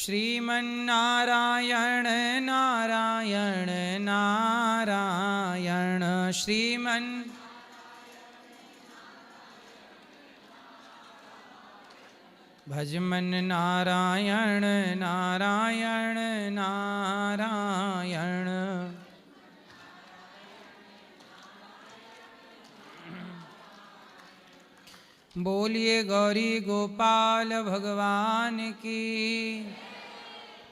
श्रीमन्नारायण नारायण नारायण श्रीमन् भजमन नारायण नारायण नारायण। बोलिए गौरी गोपाल भगवान की।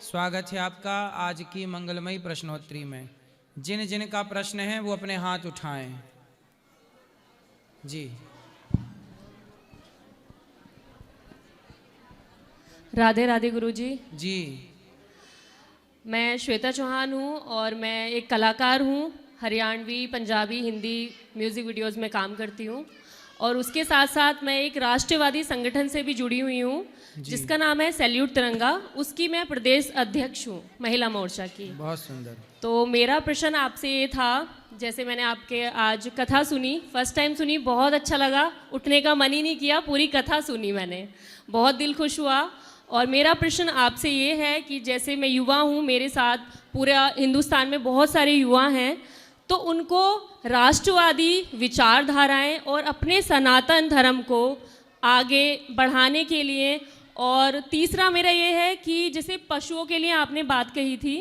स्वागत है आपका आज की मंगलमयी प्रश्नोत्तरी में। जिन जिन का प्रश्न है वो अपने हाथ उठाएं जी। राधे राधे गुरुजी। जी मैं श्वेता चौहान हूँ और मैं एक कलाकार हूँ। हरियाणवी, पंजाबी, हिंदी म्यूज़िक वीडियोज़ में काम करती हूँ और उसके साथ साथ मैं एक राष्ट्रवादी संगठन से भी जुड़ी हुई हूँ जिसका नाम है सैल्यूट तिरंगा। उसकी मैं प्रदेश अध्यक्ष हूँ महिला मोर्चा की। बहुत सुंदर। तो मेरा प्रश्न आपसे ये था, जैसे मैंने आपके आज कथा सुनी, फर्स्ट टाइम सुनी, बहुत अच्छा लगा, उठने का मन ही नहीं किया, पूरी कथा सुनी मैंने, बहुत दिल खुश हुआ। और मेरा प्रश्न आपसे ये है कि जैसे मैं युवा हूँ, मेरे साथ पूरा हिंदुस्तान में बहुत सारे युवा हैं, तो उनको राष्ट्रवादी विचारधाराएं और अपने सनातन धर्म को आगे बढ़ाने के लिए, और तीसरा मेरा ये है कि जैसे पशुओं के लिए आपने बात कही थी,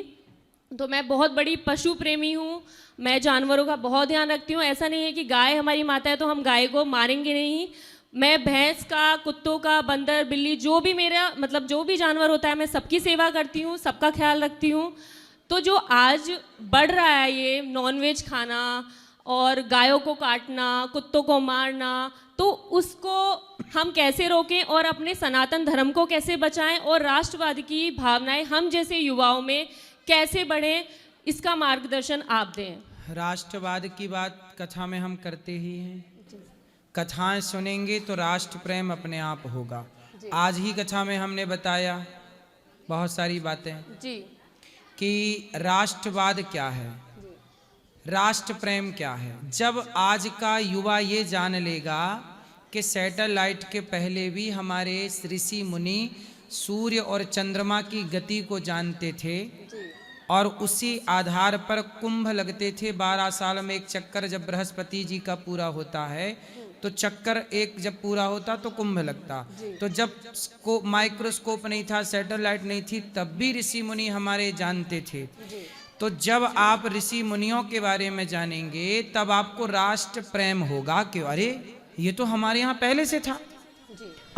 तो मैं बहुत बड़ी पशु प्रेमी हूँ, मैं जानवरों का बहुत ध्यान रखती हूँ। ऐसा नहीं है कि गाय हमारी माता है तो हम गाय को मारेंगे नहीं। मैं भैंस का, कुत्तों का, बंदर, बिल्ली, जो भी मेरा मतलब जो भी जानवर होता है मैं सबकी सेवा करती हूँ, सबका ख्याल रखती हूँ। तो जो आज बढ़ रहा है ये नॉनवेज खाना और गायों को काटना, कुत्तों को मारना, तो उसको हम कैसे रोकें और अपने सनातन धर्म को कैसे बचाएं और राष्ट्रवाद की भावनाएं हम जैसे युवाओं में कैसे बढ़ें, इसका मार्गदर्शन आप दें। राष्ट्रवाद की बात कथा में हम करते ही हैं। कथाएं सुनेंगे तो राष्ट्र प्रेम अपने आप होगा। आज ही कथा में हमने बताया बहुत सारी बातें जी कि राष्ट्रवाद क्या है, राष्ट्र प्रेम क्या है। जब आज का युवा ये जान लेगा कि सैटेलाइट के पहले भी हमारे ऋषि मुनि सूर्य और चंद्रमा की गति को जानते थे और उसी आधार पर कुंभ लगते थे। 12 साल में एक चक्कर जब बृहस्पति जी का पूरा होता है तो चक्कर एक जब पूरा होता तो कुंभ लगता। तो जब माइक्रोस्कोप नहीं था, सैटेलाइट नहीं थी, तब भी ऋषि मुनि हमारे जानते थे। तो जब आप ऋषि मुनियों के बारे में जानेंगे तब आपको राष्ट्र प्रेम होगा कि अरे ये तो हमारे यहाँ पहले से था।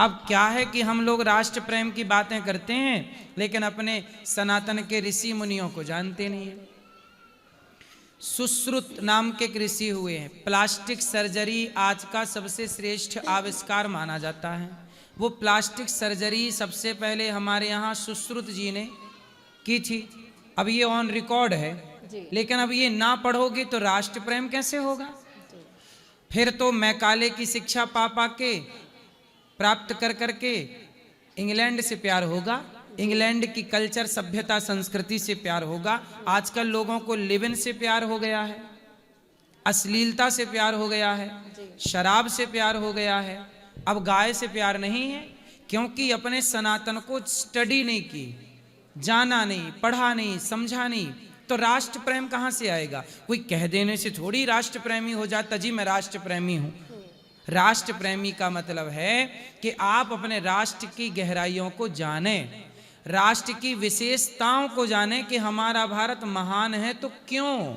अब क्या है कि हम लोग राष्ट्र प्रेम की बातें करते हैं लेकिन अपने सनातन के ऋषि मुनियों को जानते नहीं है। सुश्रुत नाम के ऋषि हुए हैं। प्लास्टिक सर्जरी आज का सबसे श्रेष्ठ आविष्कार माना जाता है। वो प्लास्टिक सर्जरी सबसे पहले हमारे यहाँ सुश्रुत जी ने की थी। अब ये ऑन रिकॉर्ड है, लेकिन अब ये ना पढ़ोगे तो राष्ट्र प्रेम कैसे होगा। फिर तो मैकाले की शिक्षा पा के प्राप्त कर करके इंग्लैंड से प्यार होगा, इंग्लैंड की कल्चर, सभ्यता, संस्कृति से प्यार होगा। आजकल लोगों को लिविन से प्यार हो गया है, अश्लीलता से प्यार हो गया है, शराब से प्यार हो गया है। अब गाय से प्यार नहीं है, क्योंकि अपने सनातन को स्टडी नहीं की, जाना नहीं, पढ़ा नहीं, समझा नहीं, तो राष्ट्र प्रेम कहां से आएगा। कोई कह देने से थोड़ी राष्ट्र प्रेमी हो जाता जी मैं राष्ट्र प्रेमी हूं। राष्ट्र प्रेमी का मतलब है कि आप अपने राष्ट्र की गहराइयों को जानें, राष्ट्र की विशेषताओं को जानें कि हमारा भारत महान है तो क्यों,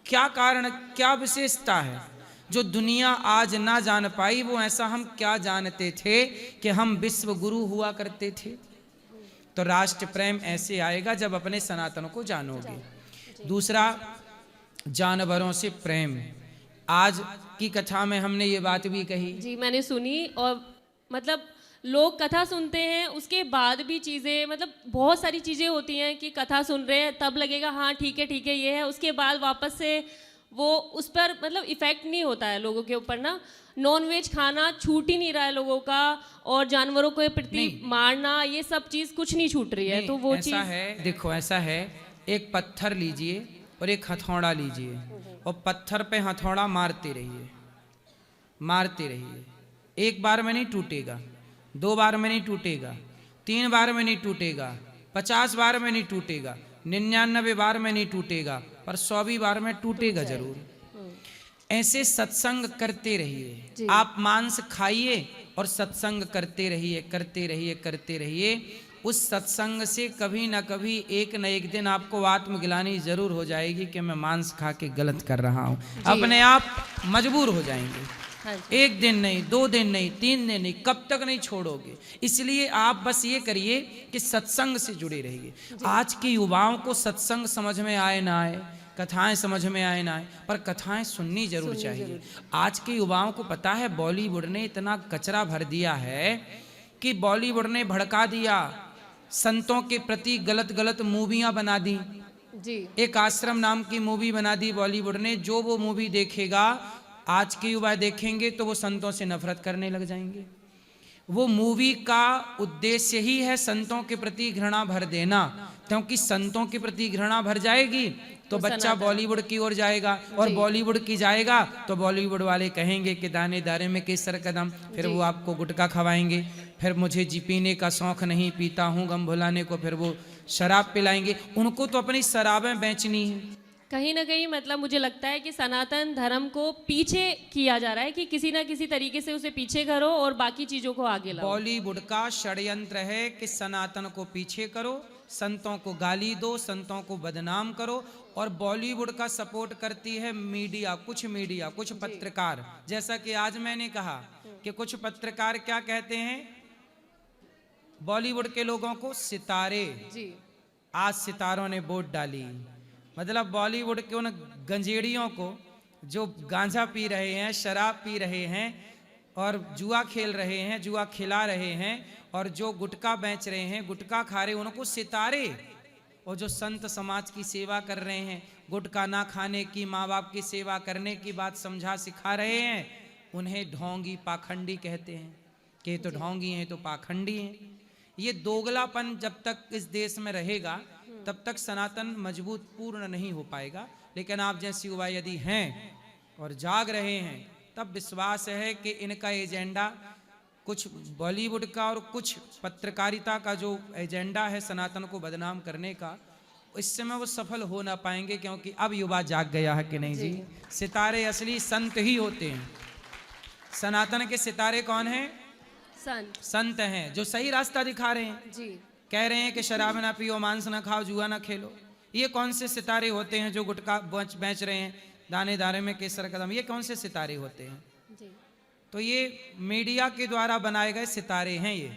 क्या कारण, क्या विशेषता है जो दुनिया आज ना जान पाई। वो ऐसा हम क्या जानते थे कि हम विश्व गुरु हुआ करते थे। तो राष्ट्र प्रेम ऐसे आएगा जब अपने सनातन को जानोगे। दूसरा, जानवरों से प्रेम। आज की कथा में हमने ये बात भी कही। जी मैंने सुनी। और मतलब लोग कथा सुनते हैं उसके बाद भी चीज़ें, मतलब बहुत सारी चीज़ें होती हैं कि कथा सुन रहे हैं तब लगेगा हाँ ठीक है ये है, उसके बाद वापस से वो उस पर मतलब इफेक्ट नहीं होता है लोगों के ऊपर ना। नॉनवेज खाना छूट ही नहीं रहा है लोगों का, और जानवरों के प्रति मारना, ये सब चीज़ कुछ नहीं छूट रही है। तो वो चीज़ ऐसा है, देखो ऐसा है, एक पत्थर लीजिए और एक हथौड़ा लीजिए और पत्थर पे हथौड़ा मारते रहिए, मारते रहिए। एक बार में नहीं टूटेगा, 2 बार में नहीं टूटेगा, 3 बार में नहीं टूटेगा, 50 बार में नहीं टूटेगा, 99 बार में नहीं टूटेगा, पर 100वीं बार में टूटेगा जरूर। ऐसे सत्संग करते रहिए। आप मांस खाइए और सत्संग करते रहिए, करते रहिए, करते रहिए। उस सत्संग से कभी ना कभी एक न एक दिन आपको आत्मग्लानि जरूर हो जाएगी कि मैं मांस खा के गलत कर रहा हूं। अपने आप मजबूर हो जाएंगे। हाँ, 1 दिन नहीं, 2 दिन नहीं, 3 दिन नहीं, कब तक नहीं छोड़ोगे। इसलिए आप बस ये करिए कि सत्संग से जुड़े रहिए। आज के युवाओं को सत्संग समझ में आए ना आए, कथाएं समझ में आए ना आए, पर कथाएं सुननी जरूर चाहिए। आज के युवाओं को पता है बॉलीवुड ने इतना कचरा भर दिया है कि बॉलीवुड ने भड़का दिया, संतों के प्रति गलत गलत मूवियां बना दी जी। एक आश्रम नाम की मूवी बना दी बॉलीवुड ने। जो वो मूवी देखेगा, आज के युवा देखेंगे तो वो संतों से नफरत करने लग जाएंगे। वो मूवी का उद्देश्य ही है संतों के प्रति घृणा भर देना, क्योंकि संतों के प्रति घृणा भर जाएगी तो बच्चा बॉलीवुड की ओर जाएगा, और बॉलीवुड की जाएगा तो बॉलीवुड वाले कहेंगे कि दाने दारे में केसर कदम, फिर वो आपको गुटखा खवाएंगे, फिर मुझे जी पीने का शौक नहीं, पीता हूँ गम भुलाने को, फिर वो शराब पिलाएंगे। उनको तो अपनी शराबें बेचनी है। कहीं ना कहीं मतलब मुझे लगता है कि सनातन धर्म को पीछे किया जा रहा है कि किसी ना किसी तरीके से उसे पीछे करो और बाकी चीजों को आगे लाओ। बॉलीवुड का षड्यंत्र है कि सनातन को पीछे करो, संतों को गाली दो, संतों को बदनाम करो। और बॉलीवुड का सपोर्ट करती है मीडिया, कुछ पत्रकार। जैसा कि आज मैंने कहा कि कुछ पत्रकार क्या कहते हैं बॉलीवुड के लोगों को, सितारे। जी। आज सितारों ने वोट डाली, मतलब बॉलीवुड के उन गंजेड़ियों को जो गांजा पी रहे हैं, शराब पी रहे हैं और जुआ खेल रहे हैं, जुआ खिला रहे हैं, और जो गुटखा बेच रहे हैं, गुटखा खा रहे हैं, उनको सितारे। और जो संत समाज की सेवा कर रहे हैं, गुटखा ना खाने की, माँ बाप की सेवा करने की बात समझा सिखा रहे हैं, उन्हें ढोंगी पाखंडी कहते हैं कि तो ढोंगी हैं तो पाखंडी हैं। ये दोगलापन जब तक इस देश में रहेगा तब तक सनातन मजबूत पूर्ण नहीं हो पाएगा। लेकिन आप जैसे युवा यदि हैं और जाग रहे हैं, तब विश्वास है कि इनका एजेंडा, कुछ बॉलीवुड का और कुछ पत्रकारिता का जो एजेंडा है सनातन को बदनाम करने का, इस समय वो सफल हो ना पाएंगे, क्योंकि अब युवा जाग गया है कि नहीं जी। सितारे असली संत ही होते हैं। सनातन के सितारे कौन हैं? संत हैं, जो सही रास्ता दिखा रहे हैं जी। कह रहे हैं कि शराब ना पियो, मांस ना खाओ, जुआ ना खेलो। ये कौन से सितारे होते हैं जो गुटखा बेच रहे हैं, दाने दारे में केसर कदम? ये कौन से सितारे होते हैं जी। तो ये मीडिया के द्वारा बनाए गए सितारे हैं। ये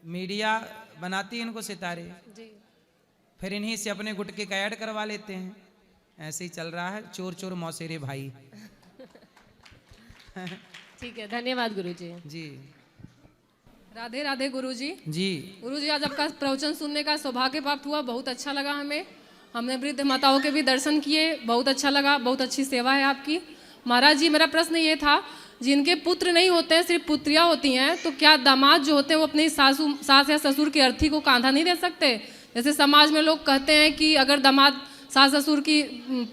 मीडिया बनाती है इनको सितारे, जी। फिर इन्हीं से अपने गुटके का ऐड करवा लेते हैं। ऐसे ही चल रहा है, चोर चोर मौसेरे भाई। ठीक है, धन्यवाद गुरुजी। जी राधे राधे गुरुजी। जी गुरुजी, आज आपका प्रवचन सुनने का सौभाग्य प्राप्त हुआ, बहुत अच्छा लगा हमें। हमने वृद्ध माताओं के भी दर्शन किए, बहुत अच्छा लगा, बहुत अच्छी सेवा है आपकी। महाराज जी, मेरा प्रश्न ये था, जिनके पुत्र नहीं होते हैं, सिर्फ पुत्रियां होती हैं, तो क्या दामाद जो होते हैं वो अपनी सास या ससुर की अर्थी को कांधा नहीं दे सकते? जैसे समाज में लोग कहते हैं कि अगर दामाद सास ससुर की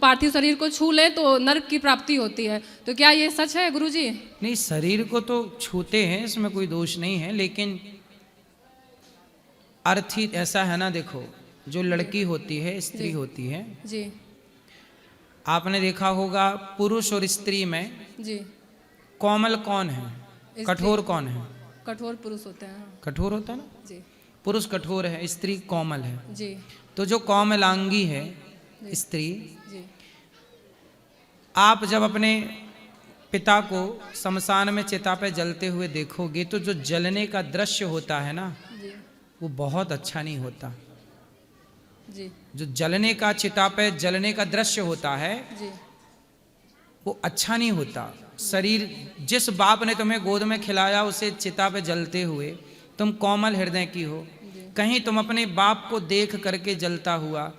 पार्थिव शरीर को छू ले तो नरक की प्राप्ति होती है, तो क्या ये सच है गुरुजी? नहीं, शरीर को तो छूते हैं, इसमें कोई दोष नहीं है, लेकिन अर्थी ऐसा है ना, देखो जो लड़की होती है, स्त्री होती है जी, आपने देखा होगा पुरुष और स्त्री में जी, कोमल कौन है, कठोर कौन है? कठोर पुरुष होते हैं। कठोर होता है ना, जी पुरुष कठोर है, स्त्री कोमल है। जी तो जो कोमलांगी है स्त्री, जी आप जब अपने पिता को शमशान में चिता पे जलते हुए देखोगे तो जो जलने का दृश्य होता है ना, जी वो बहुत अच्छा नहीं होता। जी जो जलने का, चिता पे जलने का दृश्य होता है जी वो अच्छा नहीं होता। शरीर, जिस बाप ने तुम्हें गोद में खिलाया उसे चिता पे जलते हुए तुम कोमल हृदय की हो, कहीं तुम अपने बाप को देख करके जलता हुआ,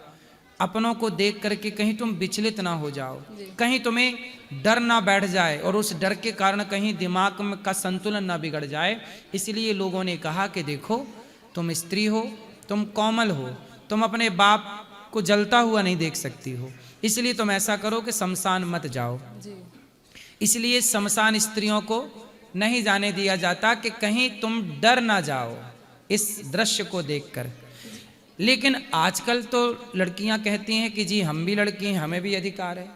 अपनों को देख करके कहीं तुम विचलित ना हो जाओ, कहीं तुम्हें डर ना बैठ जाए और उस डर के कारण कहीं दिमाग का संतुलन ना बिगड़ जाए। इसलिए लोगों ने कहा कि देखो तुम स्त्री हो, तुम कोमल हो, तुम अपने बाप को जलता हुआ नहीं देख सकती हो, इसलिए तुम ऐसा करो कि शमशान मत जाओ। इसलिए शमशान स्त्रियों को नहीं जाने दिया जाता कि कहीं तुम डर ना जाओ, इस दृश्य को देखकर। लेकिन आजकल तो लड़कियां कहती हैं कि जी हम भी लड़की हैं, हमें भी अधिकार है।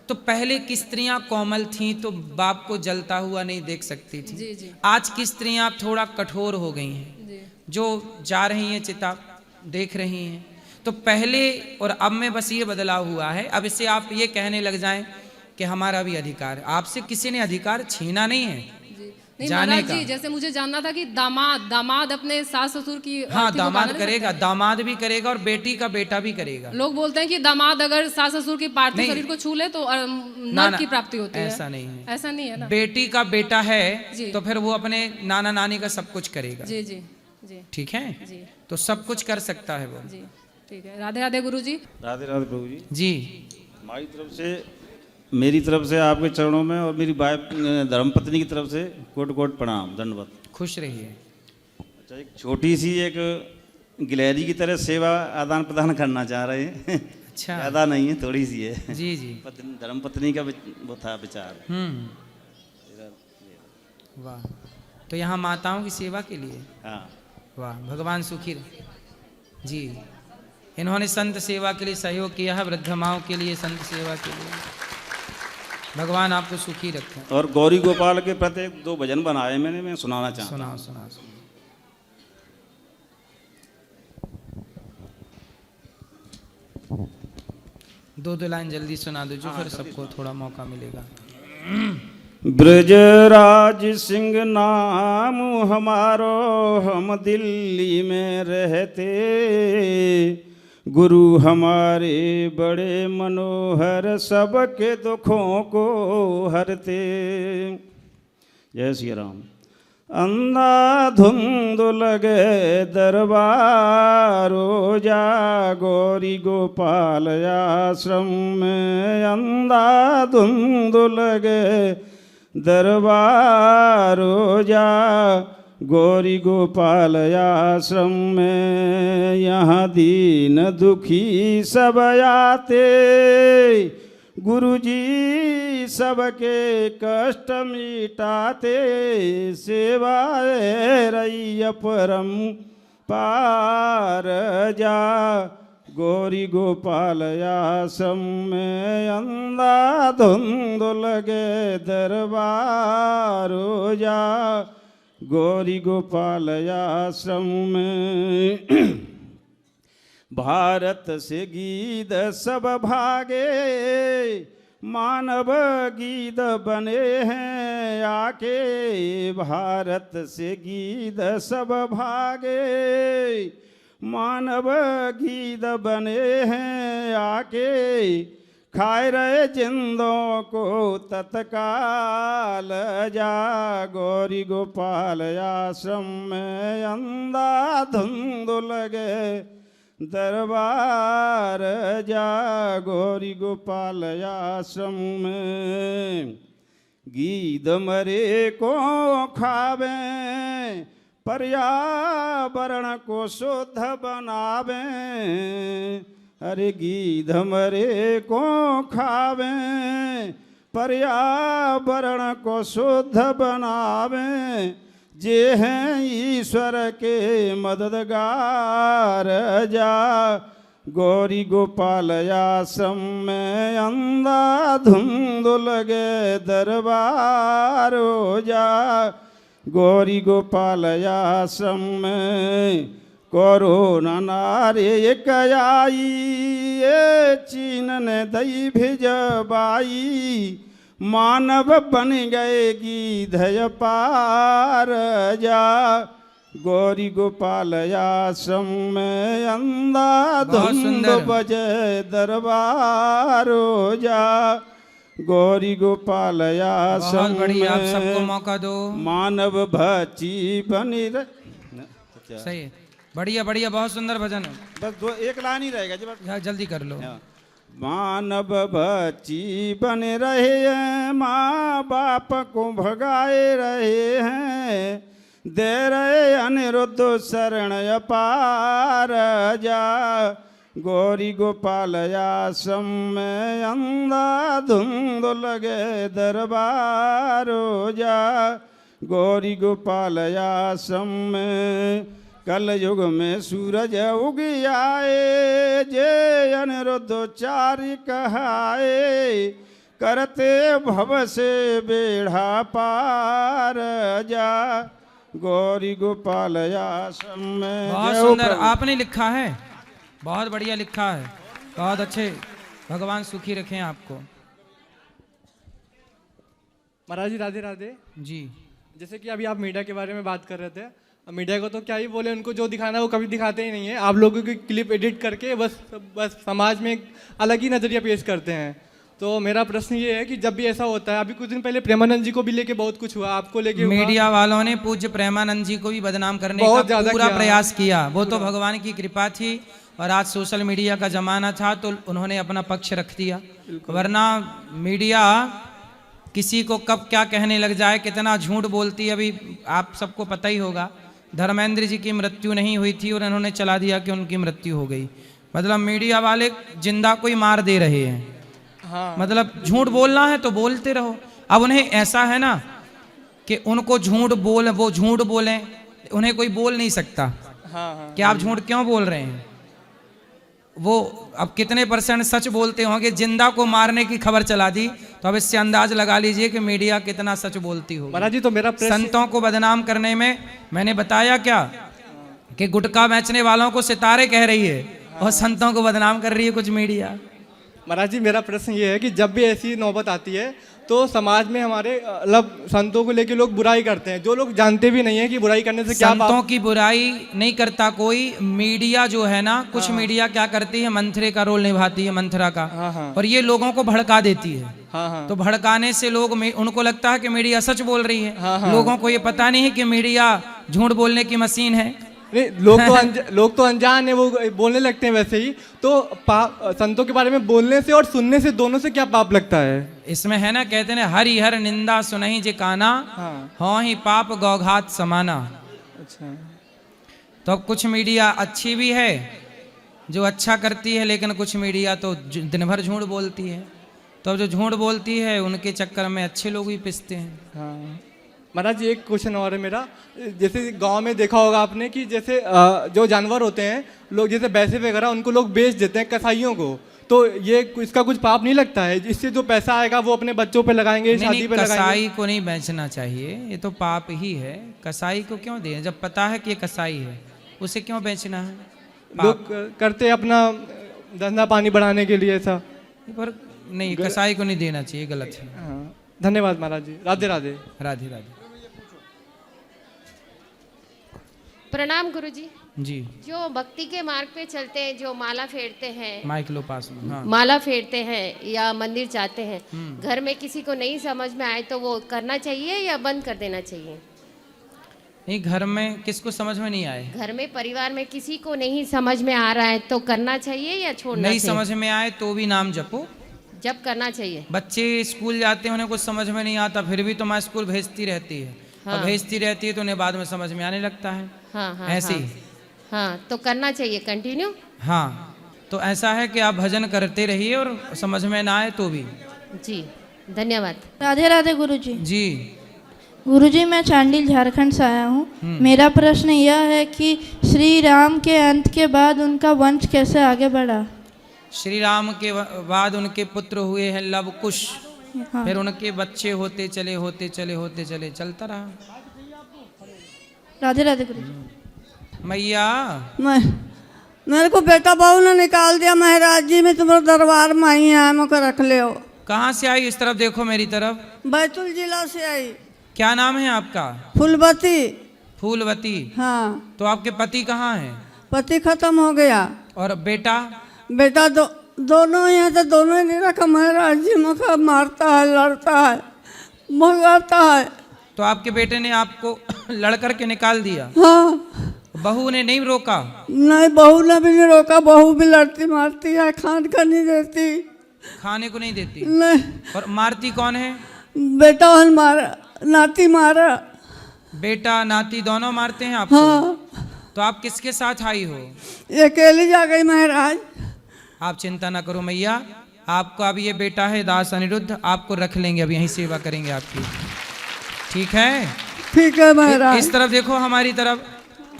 तो पहले की स्त्रियां कोमल थीं तो बाप को जलता हुआ नहीं देख सकती थी। जी जी आज की स्त्रियां अब थोड़ा कठोर हो गई हैं, जी जो जा रही हैं चिता देख रही हैं। तो पहले और अब में बस ये बदलाव हुआ है। अब इससे आप ये कहने लग जाएं कि हमारा भी अधिकार है। आपसे किसी ने अधिकार छीना नहीं है जी। नहीं जाने महाराज का। जी, जैसे मुझे जानना था कि दामाद अपने सास ससुर की हाँ, आरती को दामाद गाना नहीं करेगा, दामाद भी करेगा और बेटी का बेटा भी करेगा। सकते? लोग बोलते हैं कि दामाद अगर सास ससुर की पार्थिव नहीं। शरीर को छू ले तो ना, नर्क की प्राप्ति होती है। ऐसा नहीं है। ऐसा नहीं है ना। बेटी का बेटा है जी। तो फिर वो अपने नाना नानी का सब कुछ करेगा। जी जी जी ठीक है, जी तो सब कुछ कर सकता है वो। जी ठीक है। राधे राधे गुरु जी। राधे राधे प्रभु जी। जी हमारी तरफ से, मेरी तरफ से आपके चरणों में और मेरी वाइफ धर्मपत्नी की तरफ से कोट कोट प्रणाम, दंडवत। खुश रहिए। अच्छा, एक छोटी सी एक गिलहरी की तरह सेवा आदान प्रदान करना चाह रहे हैं। अच्छा। ज़्यादा नहीं है, थोड़ी सी है। जी जी। धर्मपत्नी का वो था विचार। वाह। तो यहाँ माताओं की सेवा के लिए, हाँ, वाह, भगवान सुखी रहे। जी, इन्होंने संत सेवा के लिए सहयोग किया है, वृद्ध माओं के लिए, संत सेवा के लिए। भगवान आपको सुखी रखें। और गौरी गोपाल के प्रति 2 भजन बनाए मैंने, मैं सुनाना चाहता हूँ। सुनाओ सुनाओ सुनाओ। दो लाइन जल्दी सुना दो जो फिर सबको थोड़ा मौका मिलेगा। ब्रजराज सिंह नाम हमारो, हम दिल्ली में रहते, गुरु हमारे बड़े मनोहर, सबके दुखों को हरते। जय श्री राम। अंधाधुंध लगे दरबारो, जा गौरी गोपाल आश्रम में, अंधाधुंध लगे दरबारो, जा गौरी गोपाल आश्रम में, यहाँ दीन दुखी सब आते, गुरुजी सबके कष्ट मिटाते, सेवाए रही परम पार, जा गौरी गोपाल आश्रम में, अंधाधुंध लगे दरबारो, जा गौरी गोपाल आश्रम में। भारत से गीत सब भागे, मानव गीत बने हैं आके, भारत से गीत सब भागे, मानव गीत बने हैं आके, खाए रहे जिंदों को तत्काल, जा गौरी गोपाल आश्रम में, अंधाधुंध लगे दरबार, जा गौरी गोपाल आश्रम में। गीध मरे को खावे, पर्यावरण को शुद्ध बनावे, अरे गीध मरे को खावे, पर्यावरण को शुद्ध बनावे, जे हैं ईश्वर के मददगार, जा गौरी गोपाल आश्रम में, अंधाधुंध लगे दरबारो, जा गौरी गोपाल आश्रम में। कोरोना नारे एक आई, ये चीन ने दई भिजबाई, मानव बन गए गीधय पार, जा गौरी गोपाल आश्रम में, अंधाधुंध बजे दरबारो, जा गौरी गोपाल आश्रम में। आप सबको मौका दो। मानव भची बनी सही है, बढ़िया बढ़िया, बहुत सुंदर भजन है। बस एक लाइन ही रहेगा जी, जल्दी कर लो। मानव बच्ची बन रहे हैं, माँ बाप को भगाए रहे हैं, दे रहे अनिरुद्ध शरण अपार, जा गौरी गोपाल आश्रम में, अंधाधुंध लगे दरबारो, जा गौरी गोपाल आश्रम में। कल युग में सूरज उग आए, जे अनिरुद्धचारी कहाए, करते भव से बेढ़ा पार जा, गौरी गोपाल आश्रम में। बहुत जय हो सुंदर प्रभु। आपने लिखा है, बहुत बढ़िया लिखा है, बहुत अच्छे। भगवान सुखी रखें आपको। महाराज जी राधे राधे। जी जैसे कि अभी आप मीडिया के बारे में बात कर रहे थे, अब मीडिया को तो क्या ही बोले, उनको जो दिखाना है वो कभी दिखाते ही नहीं है। आप लोगों की क्लिप एडिट करके बस समाज में एक अलग ही नज़रिया पेश करते हैं। तो मेरा प्रश्न ये है कि जब भी ऐसा होता है, अभी कुछ दिन पहले प्रेमानंद जी को भी लेके बहुत कुछ हुआ, आपको लेके हुआ। मीडिया वालों ने पूज्य प्रेमानंद जी को भी बदनाम करने बहुत का ज्यादा पूरा किया। प्रयास किया। वो तो भगवान की कृपा थी, और आज सोशल मीडिया का जमाना था तो उन्होंने अपना पक्ष रख दिया, वरना मीडिया किसी को कब क्या कहने लग जाए, कितना झूठ बोलती है। अभी आप सबको पता ही होगा, धर्मेंद्र जी की मृत्यु नहीं हुई थी और इन्होंने चला दिया कि उनकी मृत्यु हो गई। मतलब मीडिया वाले जिंदा को ही मार दे रहे हैं। हाँ। मतलब झूठ बोलना है तो बोलते रहो। अब उन्हें ऐसा है ना कि उनको वो झूठ बोलें, उन्हें कोई बोल नहीं सकता हाँ। कि आप झूठ क्यों बोल रहे हैं। वो अब कितने % सच बोलते होंगे। जिंदा को मारने की खबर चला दी तो अब इससे अंदाज लगा लीजिए कि मीडिया कितना सच बोलती होगी। महाराज जी तो मेरा प्रश्न, संतों को बदनाम करने में मैंने बताया क्या कि गुटखा बेचने वालों को सितारे कह रही है और संतों को बदनाम कर रही है कुछ मीडिया। महाराज जी मेरा प्रश्न ये है कि जब भी ऐसी नौबत आती है तो समाज में हमारे मतलब संतों को लेके लोग बुराई करते हैं, जो लोग जानते भी नहीं है कि बुराई करने से क्या संतों की बुराई नहीं करता कोई। मीडिया जो है ना, कुछ मीडिया क्या करती है, मंथरे का रोल निभाती है, मंथरा का। हाँ। और ये लोगों को भड़का देती है। हाँ। तो भड़काने से लोग उनको लगता है कि मीडिया सच बोल रही है। लोगों को ये पता नहीं है कि मीडिया झूठ बोलने की मशीन है। नहीं, लोग तो अनजान है, वो बोलने लगते हैं वैसे ही। तो संतों के बारे में बोलने से और सुनने से, दोनों से क्या पाप लगता है? इसमें है ना, कहते हैं हरि हर निंदा सुनहि जे काना, हाँ ही पाप गौघात समाना। अच्छा। तो अब कुछ मीडिया अच्छी भी है जो अच्छा करती है, लेकिन कुछ मीडिया तो दिन भर झूठ बोलती है। तो अब जो झूठ बोलती है उनके चक्कर में अच्छे लोग भी पिसते हैं। हाँ महाराज जी, एक क्वेश्चन और है मेरा। जैसे गांव में देखा होगा आपने कि जैसे जो जानवर होते हैं, लोग जैसे भैंसे वगैरह, उनको लोग बेच देते हैं कसाईयों को। तो ये इसका कुछ पाप नहीं लगता है? इससे जो पैसा आएगा वो अपने बच्चों पे लगाएंगे, शादी पे लगाएंगे। कसाई को नहीं बेचना चाहिए, ये तो पाप ही है। कसाई को क्यों दें? जब पता है कि ये कसाई है, उसे क्यों बेचना है? लोग करते अपना धंधा पानी बढ़ाने के लिए ऐसा। पर नहीं, कसाई को नहीं देना चाहिए, गलत है। हाँ, धन्यवाद महाराज जी। राधे राधे। राधे राधे। प्रणाम गुरुजी। जी। जो भक्ति के मार्ग पे चलते हैं, जो माला फेरते हैं, माइक लो पास में। हाँ। माला फेरते हैं या मंदिर जाते हैं, घर में किसी को नहीं समझ में आए तो वो करना चाहिए या बंद कर देना चाहिए? नहीं, घर में किसको समझ में नहीं आए? घर में परिवार में किसी को नहीं समझ में आ रहा है तो करना चाहिए या छोड़ना नहीं चाहिए? समझ में आए तो भी नाम जपो। जब करना चाहिए। बच्चे स्कूल जाते हैं, उन्हें कुछ समझ में नहीं आता, फिर भी तो माँ स्कूल भेजती रहती है। हाँ। और भेजती रहती है तो उन्हें बाद में समझ में आने लगता है। हाँ, ऐसे ही। हाँ, तो करना चाहिए कंटिन्यू। हाँ, तो ऐसा है कि आप भजन करते रहिए और समझ में ना आए तो भी। जी, धन्यवाद। राधे राधे गुरुजी। जी। गुरुजी, मैं चांडिल झारखंड से आया हूँ। मेरा प्रश्न यह है कि श्री राम के अंत के बाद उनका वंश कैसे आगे बढ़ा? श्री राम के बाद उनके पुत्र हुए हैं लव कुश। हाँ। फिर उनके बच्चे होते चले चलता रहा। राधे राधे गुरुजी। मैया, मेरे को बेटा बहू ने निकाल दिया महाराज जी, मैं तुम्हारे दरबार में आई है, मुझको रख ले हो। कहाँ से आई? इस तरफ देखो, मेरी तरफ। बैतूल जिला से आई। क्या नाम है आपका? फूलवती। फूलवती। हाँ। तो आपके पति कहाँ हैं? पति खत्म हो गया। और बेटा? बेटा दोनों यहाँ से दोनों नहीं रखा महाराज जी, मुझको मारता है, लड़ता है, भगाता है। तो आपके बेटे ने आपको लड़ करके निकाल दिया? हाँ। बहू ने नहीं रोका? नहीं, बहू ने भी नहीं रोका। बहू भी लड़ती मारती है, खान का नहीं देती, खाने को नहीं देती। नहीं। और मारती कौन है? बेटा मारा, नाती मारा। बेटा नाती दोनों मारते हैं आपको? हाँ। तो आप किसके साथ आई हो? अकेली जा गई महाराज। आप चिंता ना करो मैया, आपको अब ये बेटा है दास अनिरुद्ध, आपको रख लेंगे, अब यहीं सेवा करेंगे आपकी। ठीक है? ठीक है महाराज। इस तरफ देखो, हमारी तरफ।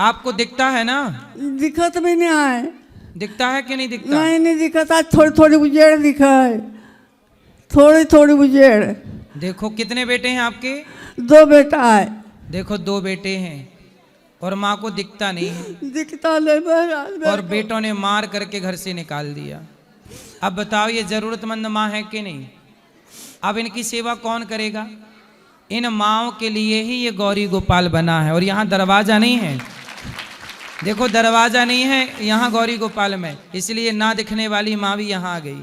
आपको दिखता है ना? दिखत भी नहीं है। दिखता है कि नहीं दिखता? नहीं दिखता, थोड़ी थोड़ी उजेड़ दिखा है, थोड़ी थोड़ी उजेड़। देखो कितने बेटे हैं आपके? 2 बेटा है। देखो 2 बेटे हैं और माँ को दिखता नहीं है, दिखता नहीं महाराज। और बेटों ने मार करके घर से निकाल दिया। अब बताओ ये जरूरतमंद माँ है कि नहीं? अब इनकी सेवा कौन करेगा? इन माँओं के लिए ही ये गौरी गोपाल बना है। और यहाँ दरवाजा नहीं है, देखो दरवाजा नहीं है यहाँ गौरी गोपाल में, इसलिए ना दिखने वाली माँ भी यहाँ आ गई।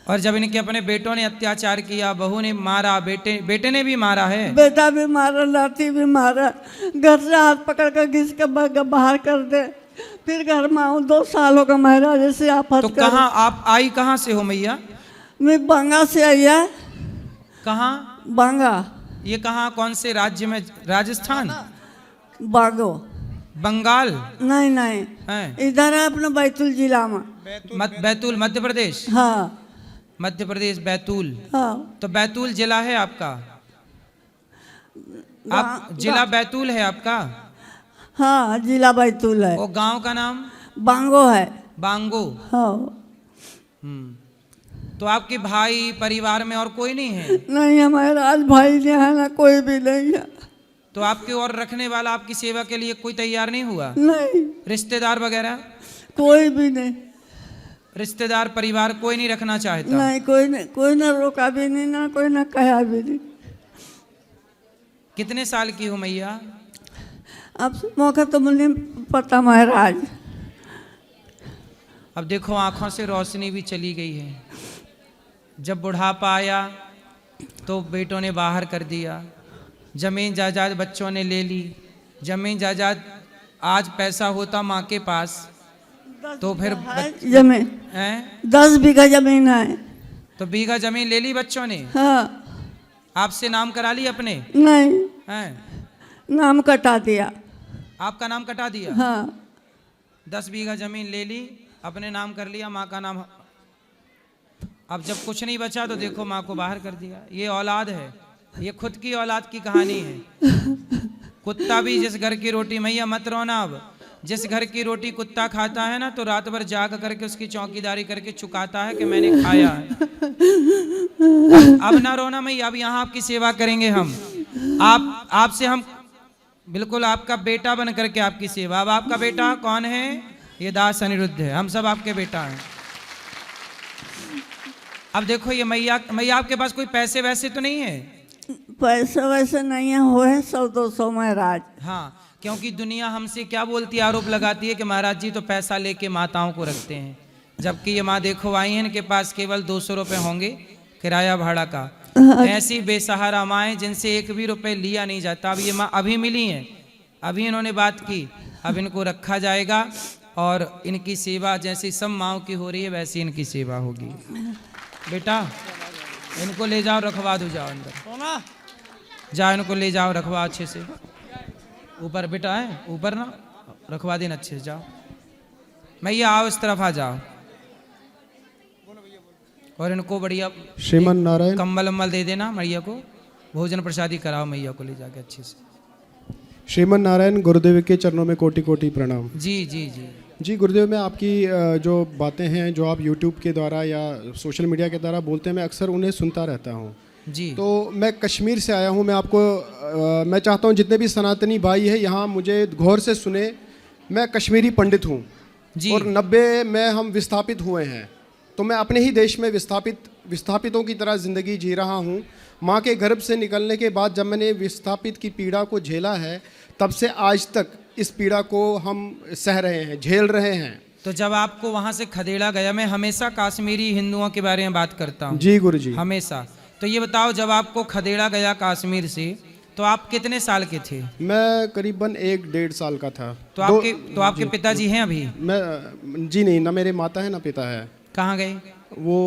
और जब इनके अपने बेटों ने अत्याचार किया, बहू ने मारा, बेटे ने भी मारा है, बेटा भी मारा, लाठी भी मारा, घर से हाथ पकड़ कर घिस के बाहर कर दे। फिर घर में आऊँ, 2 साल हो गए महाराज ऐसे आफत। तो कहाँ आप आई कहाँ से हो मैया? मैं बांगा से आई है। कहाँ? बांगा। ये कहाँ, कौन से राज्य में? राजस्थान? बागो। बंगाल? नहीं हैं? इधर है अपना बैतूल जिला में। बैतूल मध्य प्रदेश? हाँ मध्य प्रदेश बैतूल। हाँ। तो बैतूल जिला है आपका? आप जिला बैतूल है आपका? हाँ जिला बैतूल है। वो गांव का नाम? बांगो है। बांगो। हाँ। तो आपके भाई परिवार में और कोई नहीं है? नहीं हमारे राज भाई ने है ना, कोई भी नहीं है। तो आपके और रखने वाला आपकी सेवा के लिए कोई तैयार नहीं हुआ? नहीं। रिश्तेदार वगैरह? कोई भी नहीं। रिश्तेदार परिवार कोई नहीं रखना चाहता? नहीं, कोई ना रोका भी नहीं, ना कोई ना कहा भी नहीं। कितने साल की हो मैया? अब मौका तो मुझे पता महाराज। अब देखो आंखों से रोशनी भी चली गई है। जब बुढ़ापा आया तो बेटों ने बाहर कर दिया, जमीन जायदाद बच्चों ने ले ली। जमीन जायदाद आज पैसा होता माँ के पास तो फिर जमीन 10 बीघा जमीन है। तो बीघा जमीन ले ली बच्चों ने? हाँ। आपसे नाम करा ली अपने? नहीं। हैं? नाम कटा दिया। आपका नाम कटा दिया? हाँ। 10 बीघा जमीन ले ली, अपने नाम कर लिया, माँ का नाम। अब जब कुछ नहीं बचा तो देखो माँ को बाहर कर दिया। ये औलाद है, ये खुद की औलाद की कहानी है। कुत्ता भी जिस घर की रोटी, मैया मत रोना, अब जिस घर की रोटी कुत्ता खाता है ना तो रात भर जाग करके उसकी चौकीदारी करके चुकाता है कि मैंने खाया है। अब ना रोना मैया, अब यहाँ आपकी सेवा करेंगे हम। आपसे हम बिल्कुल आपका बेटा बन करके आपकी सेवा। अब आपका बेटा कौन है? ये दास अनिरुद्ध है, हम सब आपके बेटा हैं। अब देखो ये मैया आपके पास कोई पैसे वैसे तो नहीं है? पैसे वैसे नहीं है, हो है 100-200 महाराज। हाँ, क्योंकि दुनिया हमसे क्या बोलती, आरोप लगाती है कि महाराज जी तो पैसा लेके माताओं को रखते हैं, जबकि ये माँ देखो आई हैं, इनके पास केवल 200 रुपये होंगे किराया भाड़ा का। ऐसी बेसहारा माएँ जिनसे 1 भी रुपये लिया नहीं जाता। अब ये माँ अभी मिली हैं, अभी इन्होंने बात की, अब इनको रखा जाएगा और इनकी सेवा जैसी सब माँओं की हो रही है वैसी इनकी सेवा होगी। बेटा इनको ले जाओ, रखवा दो, जाओ अंदर जाओ, इनको ले जाओ, रखवा अच्छे से। ऊपर बेटा है, ऊपर ना रखवा देना अच्छे से। जाओ मैया, आओ इस तरफ आ जाओ, और इनको बढ़िया श्रीमन नारायण कंबल अम्बल दे देना मैया को, भोजन प्रसादी कराओ मैया को ले जाके अच्छे से। श्रीमन नारायण, गुरुदेव के चरणों में कोटि कोटि प्रणाम। जी जी जी जी गुरुदेव, मैं आपकी जो बातें हैं जो आप यूट्यूब के द्वारा या सोशल मीडिया के द्वारा बोलते हैं, मैं अक्सर उन्हें सुनता रहता हूँ जी। तो मैं कश्मीर से आया हूँ। मैं आपको मैं चाहता हूँ जितने भी सनातनी भाई है यहाँ मुझे गौर से सुने। मैं कश्मीरी पंडित हूँ और 90 में हम विस्थापित हुए हैं, तो मैं अपने ही देश में विस्थापितों की तरह ज़िंदगी जी रहा हूँ। माँ के गर्भ से निकलने के बाद जब मैंने विस्थापित की पीड़ा को झेला है, तब से आज तक इस पीड़ा को हम सह रहे हैं, झेल रहे हैं। तो जब आपको वहाँ से खदेड़ा गया, मैं हमेशा कश्मीरी हिंदुओं के बारे में बात करता हूँ। जी गुरु जी, हमेशा। तो ये बताओ, जब आपको खदेड़ा गया कश्मीर से तो आप कितने साल के थे? मैं करीबन 1-1.5 साल का था। तो आपके पिताजी हैं अभी? मैं जी नहीं, ना मेरे माता है ना पिता है। कहाँ गए वो?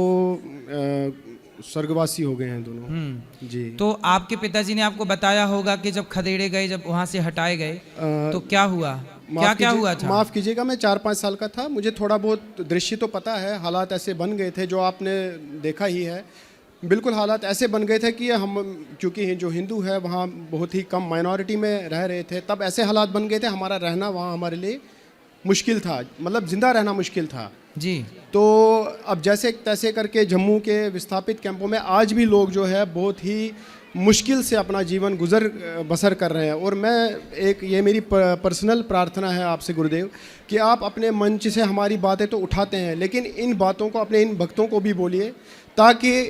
स्वर्गवासी हो गए हैं दोनों। जी। तो आपके पिताजी ने आपको बताया होगा कि जब खदेड़े गए, जब वहाँ से हटाए गए तो क्या हुआ, क्या हुआ था? माफ़ कीजिएगा, मैं 4-5 साल का था। मुझे थोड़ा बहुत दृश्य तो पता है, हालात ऐसे बन गए थे जो आपने देखा ही है। बिल्कुल हालात ऐसे बन गए थे कि हम, क्योंकि जो हिंदू है वहाँ बहुत ही कम माइनॉरिटी में रह रहे थे, तब ऐसे हालात बन गए थे हमारा रहना वहाँ हमारे लिए मुश्किल था, मतलब ज़िंदा रहना मुश्किल था जी। तो अब जैसे तैसे करके जम्मू के विस्थापित कैंपों में आज भी लोग जो है बहुत ही मुश्किल से अपना जीवन गुजर बसर कर रहे हैं। और मैं ये मेरी पर्सनल प्रार्थना है आपसे गुरुदेव कि आप अपने मंच से हमारी बातें तो उठाते हैं, लेकिन इन बातों को अपने इन भक्तों को भी बोलिए, ताकि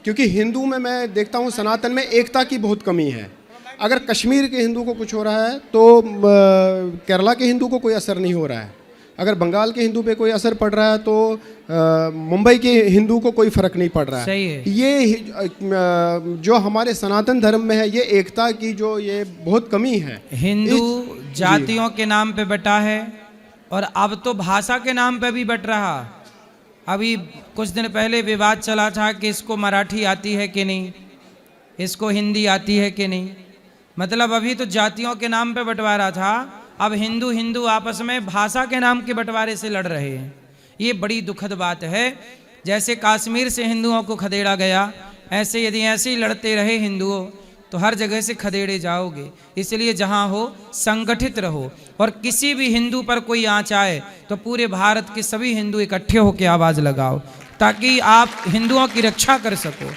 क्योंकि हिंदू में मैं देखता हूँ सनातन में एकता की बहुत कमी है। अगर कश्मीर के हिंदू को कुछ हो रहा है तो केरला के हिंदू को कोई असर नहीं हो रहा है, अगर बंगाल के हिंदू पे कोई असर पड़ रहा है तो मुंबई के हिंदू को कोई फर्क नहीं पड़ रहा है। सही है। ये जो हमारे सनातन धर्म में है, ये एकता की जो ये बहुत कमी है। हिंदू जातियों के नाम पे बटा है और अब तो भाषा के नाम पे भी बट रहा। अभी कुछ दिन पहले विवाद चला था कि इसको मराठी आती है कि नहीं, इसको हिंदी आती है कि नहीं, मतलब अभी तो जातियों के नाम पे बंटवारा था, अब हिंदू हिंदू आपस में भाषा के नाम के बंटवारे से लड़ रहे हैं। ये बड़ी दुखद बात है। जैसे कश्मीर से हिंदुओं को खदेड़ा गया, ऐसे यदि ऐसे ही लड़ते रहे हिंदुओं तो हर जगह से खदेड़े जाओगे। इसलिए जहाँ हो संगठित रहो, और किसी भी हिंदू पर कोई आँच आए तो पूरे भारत के सभी हिंदू इकट्ठे होकर आवाज़ लगाओ, ताकि आप हिंदुओं की रक्षा कर सको।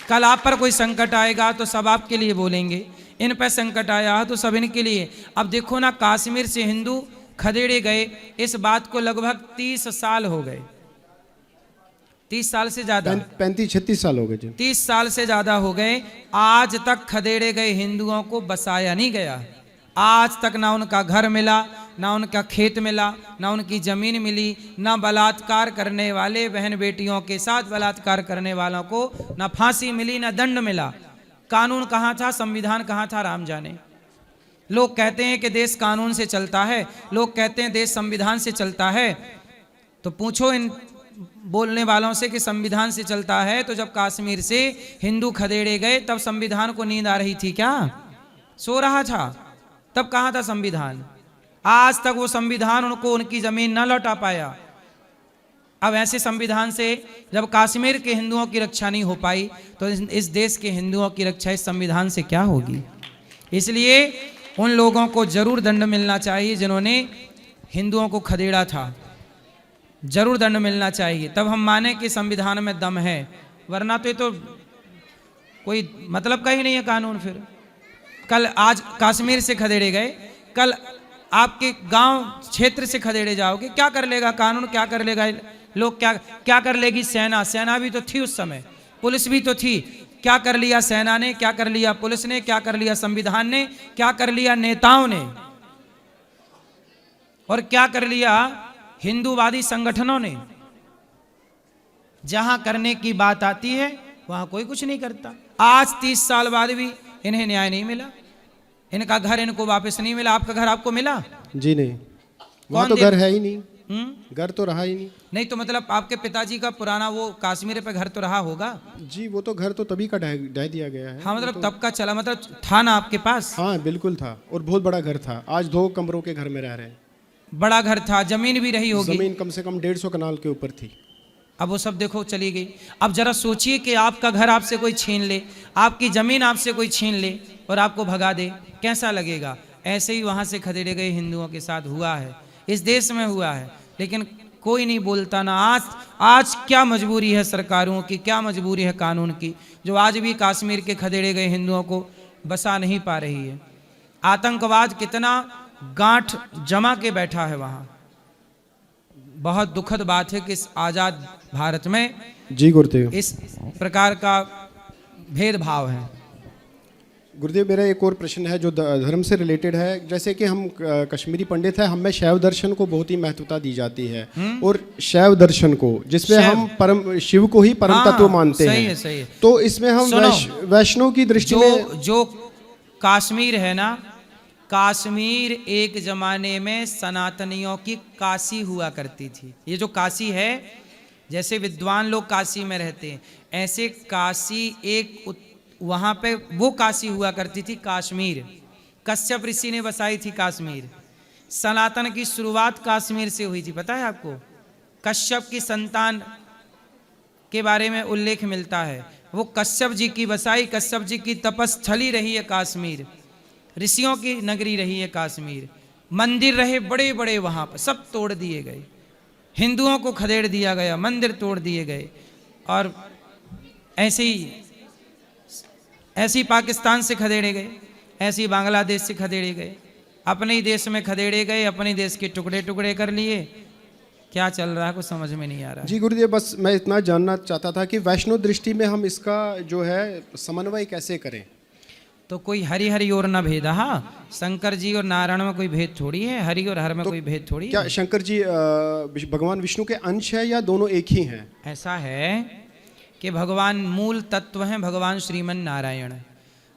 कल आप पर कोई संकट आएगा तो सब आपके लिए बोलेंगे, इन पर संकट आया तो सब इनके लिए। अब देखो ना, कश्मीर से हिंदू खदेड़े गए, इस बात को लगभग 30 साल हो गए, 30 साल से ज़्यादा, 35-36 साल हो गए जी, 30 साल से ज़्यादा हो गए। आज तक खदेड़े गए हिंदुओं को बसाया नहीं गया। आज तक ना उनका घर मिला, ना उनका खेत मिला, ना उनकी ज़मीन मिली, ना बलात्कार करने वाले बहन बेटियों के साथ बलात्कार करने वालों को ना फांसी मिली, ना दंड मिला। कानून कहाँ था, संविधान कहाँ था, राम जाने। लोग कहते हैं कि देश कानून से चलता है, लोग कहते हैं देश संविधान से चलता है, तो पूछो इन बोलने वालों से कि संविधान से चलता है तो जब कश्मीर से हिंदू खदेड़े गए तब संविधान को नींद आ रही थी क्या? सो रहा था, तब कहाँ था संविधान? आज तक वो संविधान उनको उनकी जमीन न लौटा पाया। अब ऐसे संविधान से जब कश्मीर के हिंदुओं की रक्षा नहीं हो पाई तो इस देश के हिंदुओं की रक्षा इस संविधान से क्या होगी? इसलिए उन लोगों को जरूर दंड मिलना चाहिए जिन्होंने हिंदुओं को खदेड़ा था, जरूर दंड मिलना चाहिए, तब हम माने कि संविधान में दम है। वरना तो ये तो कोई मतलब का ही नहीं है कानून। फिर कल आज कश्मीर से खदेड़े गए, कल आपके गांव क्षेत्र से खदेड़े जाओगे, क्या कर लेगा कानून? क्या कर लेगा लोग? क्या कर लेगी सेना? सेना भी तो थी उस समय, पुलिस भी तो थी। क्या कर लिया सेना ने, क्या कर लिया पुलिस ने, क्या कर लिया संविधान ने, क्या कर लिया नेताओं ने, और क्या कर लिया हिंदूवादी संगठनों ने? जहां करने की बात आती है वहां कोई कुछ नहीं करता। आज 30 साल बाद भी इन्हें न्याय नहीं मिला, इनका घर इनको वापस नहीं मिला। आपका घर आपको मिला? जी नहीं, वहाँ तो घर है ही नहीं, घर तो रहा ही नहीं। नहीं तो मतलब आपके पिताजी का पुराना वो कश्मीर पे घर तो रहा होगा? जी वो तो घर तो तभी का ढह दिया गया है। हाँ मतलब तब का चला, मतलब था ना आपके पास? हाँ बिल्कुल था, और बहुत बड़ा घर था। आज 2 कमरों के घर में रह रहे हैं। बड़ा घर था, जमीन भी रही होगी, जमीन कम से कम 150 कनाल के ऊपर थी। अब वो सब देखो चली गई। अब जरा सोचिए कि आपका घर आपसे कोई छीन ले, आपकी जमीन आपसे कोई छीन ले और आपको भगा दे, कैसा लगेगा? ऐसे ही वहां से खदेड़े गए हिंदुओं के साथ हुआ है, इस देश में हुआ है, लेकिन कोई नहीं बोलता ना। आज क्या मजबूरी है सरकारों की, क्या मजबूरी है कानून की, जो आज भी कश्मीर के खदेड़े गए हिंदुओं को बसा नहीं पा रही है। आतंकवाद कितना गांठ जमा के बैठा है वहां। बहुत दुखद बात है कि इस आजाद भारत में जी गुरुदेव इस प्रकार का भेदभाव है। गुरुदेव मेरा एक और प्रश्न है जो धर्म से रिलेटेड है। जैसे कि हम कश्मीरी पंडित हैं, हमें शैव दर्शन को बहुत ही महत्वता दी जाती है, और शैव दर्शन को जिसमें हम परम शिव को ही परम तत्व मानते हैं। सही है। तो इसमें हम वैष्णव की दृष्टि में जो कश्मीर है ना, कश्मीर एक जमाने में सनातनियों की काशी हुआ करती थी। ये जो काशी है, जैसे विद्वान लोग काशी में रहते हैं, ऐसे काशी एक वहाँ पे वो काशी हुआ करती थी कश्मीर। कश्यप ऋषि ने बसाई थी कश्मीर। सनातन की शुरुआत कश्मीर से हुई थी, पता है आपको? कश्यप की संतान के बारे में उल्लेख मिलता है, वो कश्यप जी की बसाई, कश्यप जी की तपस्थली रही है कश्मीर, ऋषियों की नगरी रही है कश्मीर। मंदिर रहे बड़े बड़े वहाँ पर, सब तोड़ दिए गए, हिंदुओं को खदेड़ दिया गया, मंदिर तोड़ दिए गए। और ऐसे ही पाकिस्तान से खदेड़े गए, ऐसे ही बांग्लादेश से खदेड़े गए, अपने ही देश में खदेड़े गए, अपने देश के टुकड़े टुकड़े कर लिए। क्या चल रहा है कुछ समझ में नहीं आ रहा। जी गुरुदेव, बस मैं इतना जानना चाहता था कि वैष्णो दृष्टि में हम इसका जो है समन्वय कैसे करें। तो कोई हरि हरि और न भेद, हाँ, शंकर जी और नारायण में कोई भेद थोड़ी है, हरि और हर में कोई भेद थोड़ी क्या है। शंकर जी भगवान विष्णु के अंश है या दोनों एक ही हैं? ऐसा है कि भगवान मूल तत्व हैं, भगवान श्रीमन नारायण।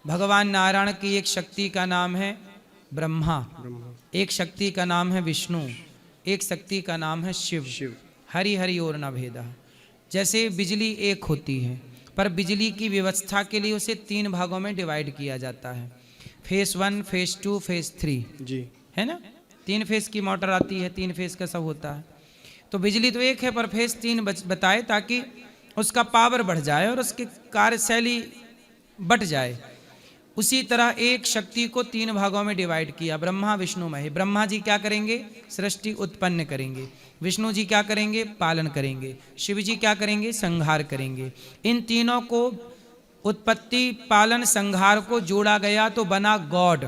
भगवान नारायण की एक शक्ति का नाम है ब्रह्मा, एक शक्ति का नाम है विष्णु, एक शक्ति का नाम है शिव। हरि हरि और न भेदा। जैसे बिजली एक होती है, पर बिजली की व्यवस्था के लिए उसे 3 भागों में डिवाइड किया जाता है, फेस 1, फेस 2, फेस 3 जी, है ना। 3 फेस की मोटर आती है, 3 फेस का सब होता है। तो बिजली तो एक है, पर फेस 3 बताए ताकि उसका पावर बढ़ जाए और उसकी कार्यशैली बट जाए। उसी तरह एक शक्ति को 3 भागों में डिवाइड किया, ब्रह्मा विष्णु महेश। ब्रह्मा जी क्या करेंगे? सृष्टि उत्पन्न करेंगे। विष्णु जी क्या करेंगे? पालन करेंगे। शिव जी क्या करेंगे? संहार करेंगे। इन तीनों को उत्पत्ति, पालन, संहार को जोड़ा गया तो बना god,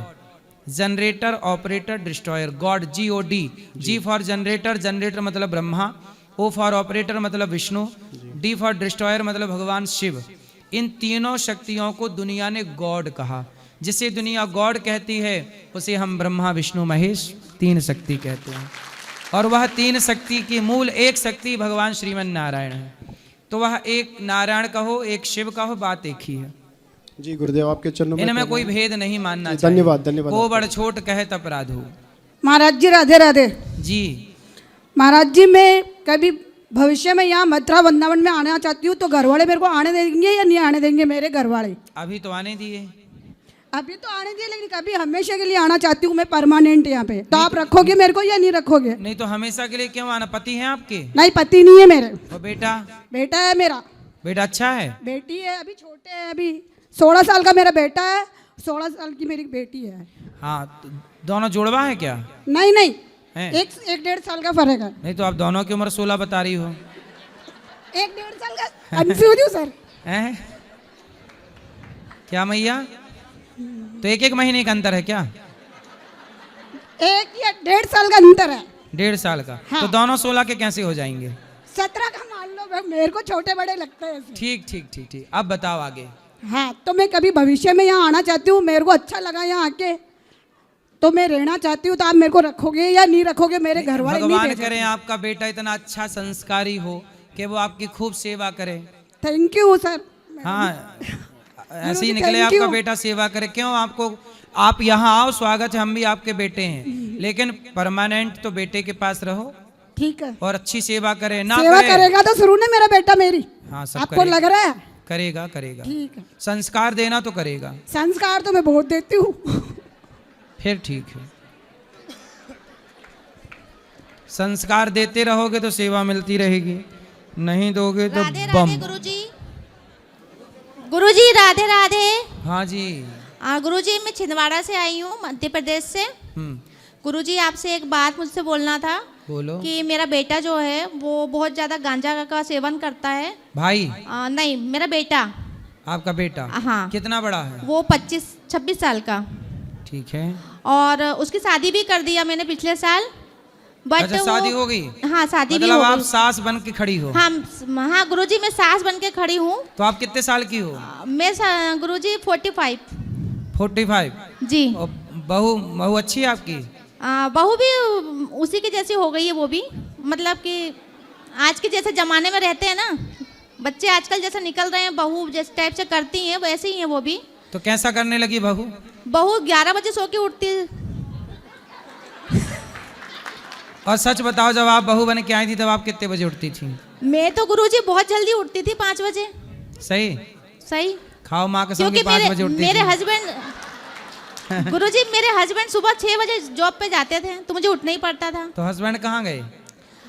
generator, operator, destroyer. God GOD, G for generator, generator मतलब ब्रह्मा, O फॉर ऑपरेटर मतलब विष्णु, D फॉर डिस्ट्रॉयर मतलब भगवान शिव। इन तीनों शक्तियों को दुनिया ने गॉड कहा। जिसे दुनिया गॉड कहती है उसे हम ब्रह्मा विष्णु महेश 3 शक्ति कहते हैं। और वह 3 शक्ति की मूल एक शक्ति भगवान श्रीमन नारायण है। तो वह एक नारायण कहो, एक शिव कहो, बात एक ही है। जी गुरुदेव, आपके चरणों में इनमें कोई भेद नहीं मानना चाहिए। धन्यवाद, धन्यवाद। को बड़ छोट कहे तपराध हो। महाराज जी राधे राधे। जी महाराज जी, मैं कभी भविष्य में यहाँ मथुरा वृंदावन में आना चाहती हूँ, तो घर वाले मेरे को आने देंगे या नहीं आने देंगे? मेरे घर वाले अभी तो आने दिए, अभी तो आने दिए, लेकिन कभी हमेशा के लिए आना चाहती हूँ मैं परमानेंट यहाँ पे। तो आप रखोगे मेरे को या नहीं रखोगे? नहीं तो हमेशा के लिए क्यों आना? पति हैं आपके? नहीं, पति नहीं है मेरे। और बेटा? बेटा है मेरा। बेटा अच्छा है? बेटी है, अभी छोटे हैं, अभी 16 साल का मेरा बेटा है, 16 साल की मेरी बेटी है। हाँ, तो दोनों जुड़वा है क्या? नहीं नहीं, है? एक 1.5 साल का फर्क है। नहीं तो आप दोनों की उम्र 16 बता रही हो। 1.5 साल का कंफ्यूज हूँ सर। हैं? क्या मैया? तो 1-1 महीने का अंतर है क्या? 1 या 1.5 साल का अंतर है। 1.5 साल का? हाँ। तो दोनों 16 के कैसे हो जाएंगे? 17 का मान लो, मेरे को छोटे बड़े लगते हैं ऐसे। ठीक ठीक ठीक ठीक। अब बताओ आगे। हाँ, तो मैं कभी भविष्य में यहाँ आना चाहती हूँ, मेरे को अच्छा लगा यहाँ आके, तो मैं रहना चाहती हूँ। तो आप मेरे को रखोगे या नहीं रखोगे? मेरे घर वाले नहीं भगवान भेजेंगे। करें आपका बेटा इतना अच्छा संस्कारी हो कि वो आपकी खूब सेवा करे। Thank you sir. हाँ, ऐसे ही जी, निकले thank आपका you। बेटा सेवा करे। क्यों आपको, आप यहाँ आओ, स्वागत है, हम भी आपके बेटे हैं, लेकिन परमानेंट तो बेटे के पास रहो। ठीक है। और अच्छी सेवा करे ना सेवा करे। करेगा तो शुरू ने मेरा बेटा मेरी। हाँ, सब आपको करेगा। लग रहा है? करेगा करेगा। ठीक है। संस्कार देना तो करेगा। संस्कार तो मैं बहुत देती हूँ। फिर ठीक है, संस्कार देते रहोगे तो सेवा मिलती रहेगी, नहीं दोगे तो राधे बम। राधे गुरुजी राधे राधे। हाँ जी। गुरुजी, मैं छिंदवाड़ा से आई हूँ, मध्य प्रदेश से। गुरुजी, आपसे एक बात मुझसे बोलना था। बोलो। कि मेरा बेटा जो है वो बहुत ज्यादा गांजा का सेवन करता है। भाई? नहीं, मेरा बेटा। आपका बेटा? हाँ। कितना बड़ा है? वो 25-26 साल का। ठीक है। और उसकी शादी भी कर दिया मैंने पिछले साल। बट अच्छा, शादी हो गई? हाँ, शादी भी मतलब हो आप गई। सास बन के खड़ी हो? हाँ गुरुजी, मैं सास बन के खड़ी हूँ। तो आप कितने साल की हो? मैं गुरुजी 45। 45 जी। और बहू अच्छी है आपकी? बहू भी उसी की जैसी हो गई है वो भी। मतलब कि आज के जैसे जमाने में रहते हैं ना बच्चे, आजकल जैसे निकल रहे हैं, बहू जिस टाइप से करती हैं वैसे ही हैं वो भी। तो कैसा करने लगी बहू? बहू 11 बजे सो के उठती है। और सच बताओ, जब आप बहू बन के आई थी तब आप कितने बजे उठती थी? मैं तो गुरुजी बहुत जल्दी उठती थी, 5 बजे। सही? सही। खाओ माँ कसम की 5 बजे उठती मेरे थी। हस्बैंड गुरुजी, मेरे हस्बैंड सुबह 6 बजे जॉब पे जाते थे तो मुझे उठना ही पड़ता था। तो हस्बैंड कहाँ गए?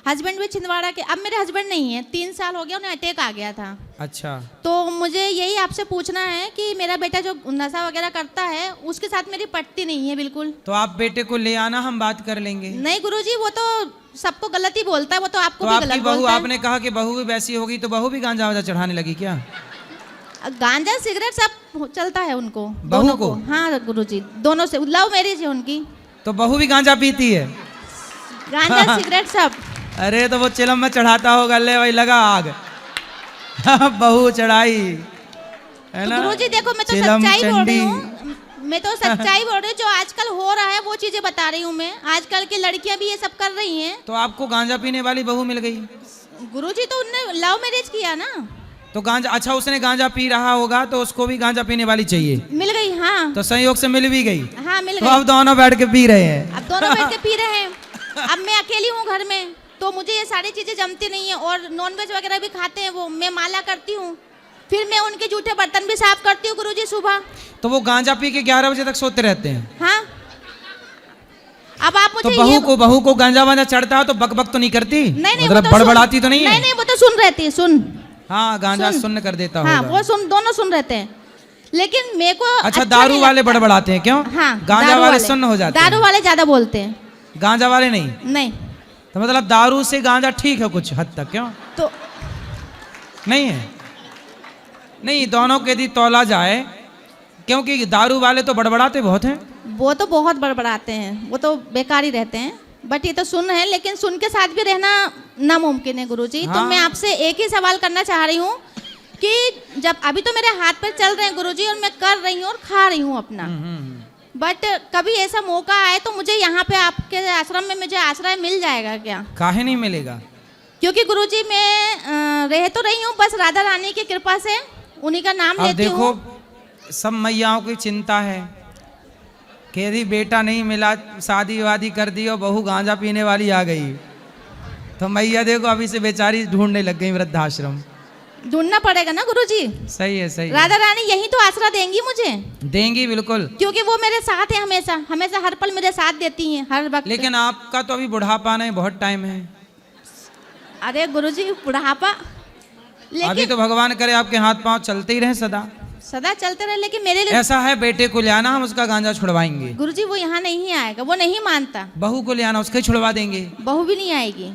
हस्बैंड भी छिंदवाड़ा के। अब मेरे हस्बैंड नहीं है, 3 साल हो गया, उन्हें अटैक आ गया था। अच्छा, तो मुझे यही आपसे पूछना है कि मेरा बेटा जो नशा वगैरह करता है उसके साथ मेरी पटती नहीं है बिल्कुल। तो आप बेटे को ले आना, हम बात कर लेंगे। नहीं गुरुजी, वो तो सबको गलत ही बोलता है, वो तो आपको तो भी आपकी गलत बहू, बोलता है। आपने कहा कि बहू भी वैसी होगी तो बहू भी गांजा वाजा चढ़ाने लगी क्या? गांजा सिगरेट सब चलता है उनको, बहू दोनों को? हाँ गुरुजी, दोनों से लव मैरिज है उनकी। तो बहू भी गांजा पीती है? गांजा सिगरेट सब। अरे तो वो चिलम में चढ़ाता होगा, ले भाई लगा आग। बहू चढ़ाई है तो ना? गुरुजी देखो, मैं तो चिलम सच्चाई बोल रही चंडी। हूँ, मैं तो सच्चाई बोल रही हूँ, जो आजकल हो रहा है वो चीजें बता रही हूँ मैं। आजकल की लड़कियां भी ये सब कर रही हैं। तो आपको गांजा पीने वाली बहू मिल गई? गुरुजी तो उनने लव मैरिज किया ना। तो गांजा, अच्छा उसने गांजा पी रहा होगा तो उसको भी गांजा पीने वाली चाहिए। मिल गई, हाँ। तो संयोग से मिल भी गई। हाँ मिल तो गई। अब दोनों बैठ के पी रहे हैं। अब दोनों बैठ के पी रहे हैं। अब मैं अकेली हूँ घर में, तो मुझे ये सारी चीजें जमती नहीं है। और नॉनवेज वगैरह भी खाते हैं वो, मैं माला करती हूँ, फिर मैं उनके जूठे बर्तन भी साफ करती हूँ गुरुजी सुबह। तो वो गांजा पी के 11 बजे तक सोते रहते हैं? हाँ। अब आप तो मुझे बहू को गांजा वांजा चढ़ता है तो बक बक तो नहीं करती? नहीं मतलब वो बड़बड़ाती तो नहीं है? नहीं वो तो सुन रहती है, सुन। हाँ, गांजा सुन कर देता हाँ होगा। वो सुन, दोनों सुन रहते हैं, लेकिन मेरे को अच्छा, दारू नहीं वाले लगता। बड़बड़ाते हैं क्यों? हाँ, गांजा दारू वाले सुन्न हो जाते हैं। दारू वाले ज्यादा बोलते हैं, गांजा वाले नहीं? नहीं। तो मतलब दारू से गांजा ठीक है कुछ हद तक, क्यों? तो नहीं है? नहीं, दोनों के यदि तौला जाए, क्योंकि दारू वाले तो बड़बड़ाते बहुत हैं। वो तो बहुत बड़बड़ाते हैं, वो तो बेकार ही रहते हैं। बट ये तो सुन है, लेकिन सुन के साथ भी रहना नामुमकिन है गुरुजी। तो हाँ। मैं आपसे एक ही सवाल करना चाह रही हूँ कि जब अभी तो मेरे हाथ पर चल रहे हैं गुरुजी, और मैं कर रही हूँ और खा रही हूँ अपना, बट कभी ऐसा मौका आए तो मुझे यहाँ पे आपके आश्रम में मुझे आश्रय मिल जाएगा क्या? काहे नहीं मिलेगा? क्योंकि गुरुजी मैं रह तो रही हूँ, बस राधा रानी की कृपा से उन्हीं का नाम अब लेती हूँ। देखो, सब मैयाओं की चिंता है कि यदि बेटा नहीं मिला, शादी वादी कर दी और बहू गांजा पीने वाली आ गई, तो मैया देखो अभी से बेचारी ढूंढने लग गई वृद्धाश्रम। ढूंढना पड़ेगा ना गुरुजी। सही है, सही है। राधा रानी यही तो आसरा देंगी मुझे। देंगी बिल्कुल, क्योंकि वो मेरे साथ है, हमेशा हमेशा हर पल मेरे साथ देती हैं, हर वक्त। लेकिन आपका तो अभी बुढ़ापा नहीं, बहुत टाइम है। अरे गुरुजी बुढ़ापा, अभी लेकिन तो भगवान करे आपके हाथ पांव चलते ही रहे सदा। सदा चलते रहे, लेकिन मेरे लिए ऐसा है, बेटे को ले आना, हम उसका गांजा छुड़वाएंगे। गुरुजी वो यहाँ नहीं आएगा, वो नहीं मानता। बहू को ले आना, उसका ही छुड़वा देंगे। बहू भी नहीं आएगी।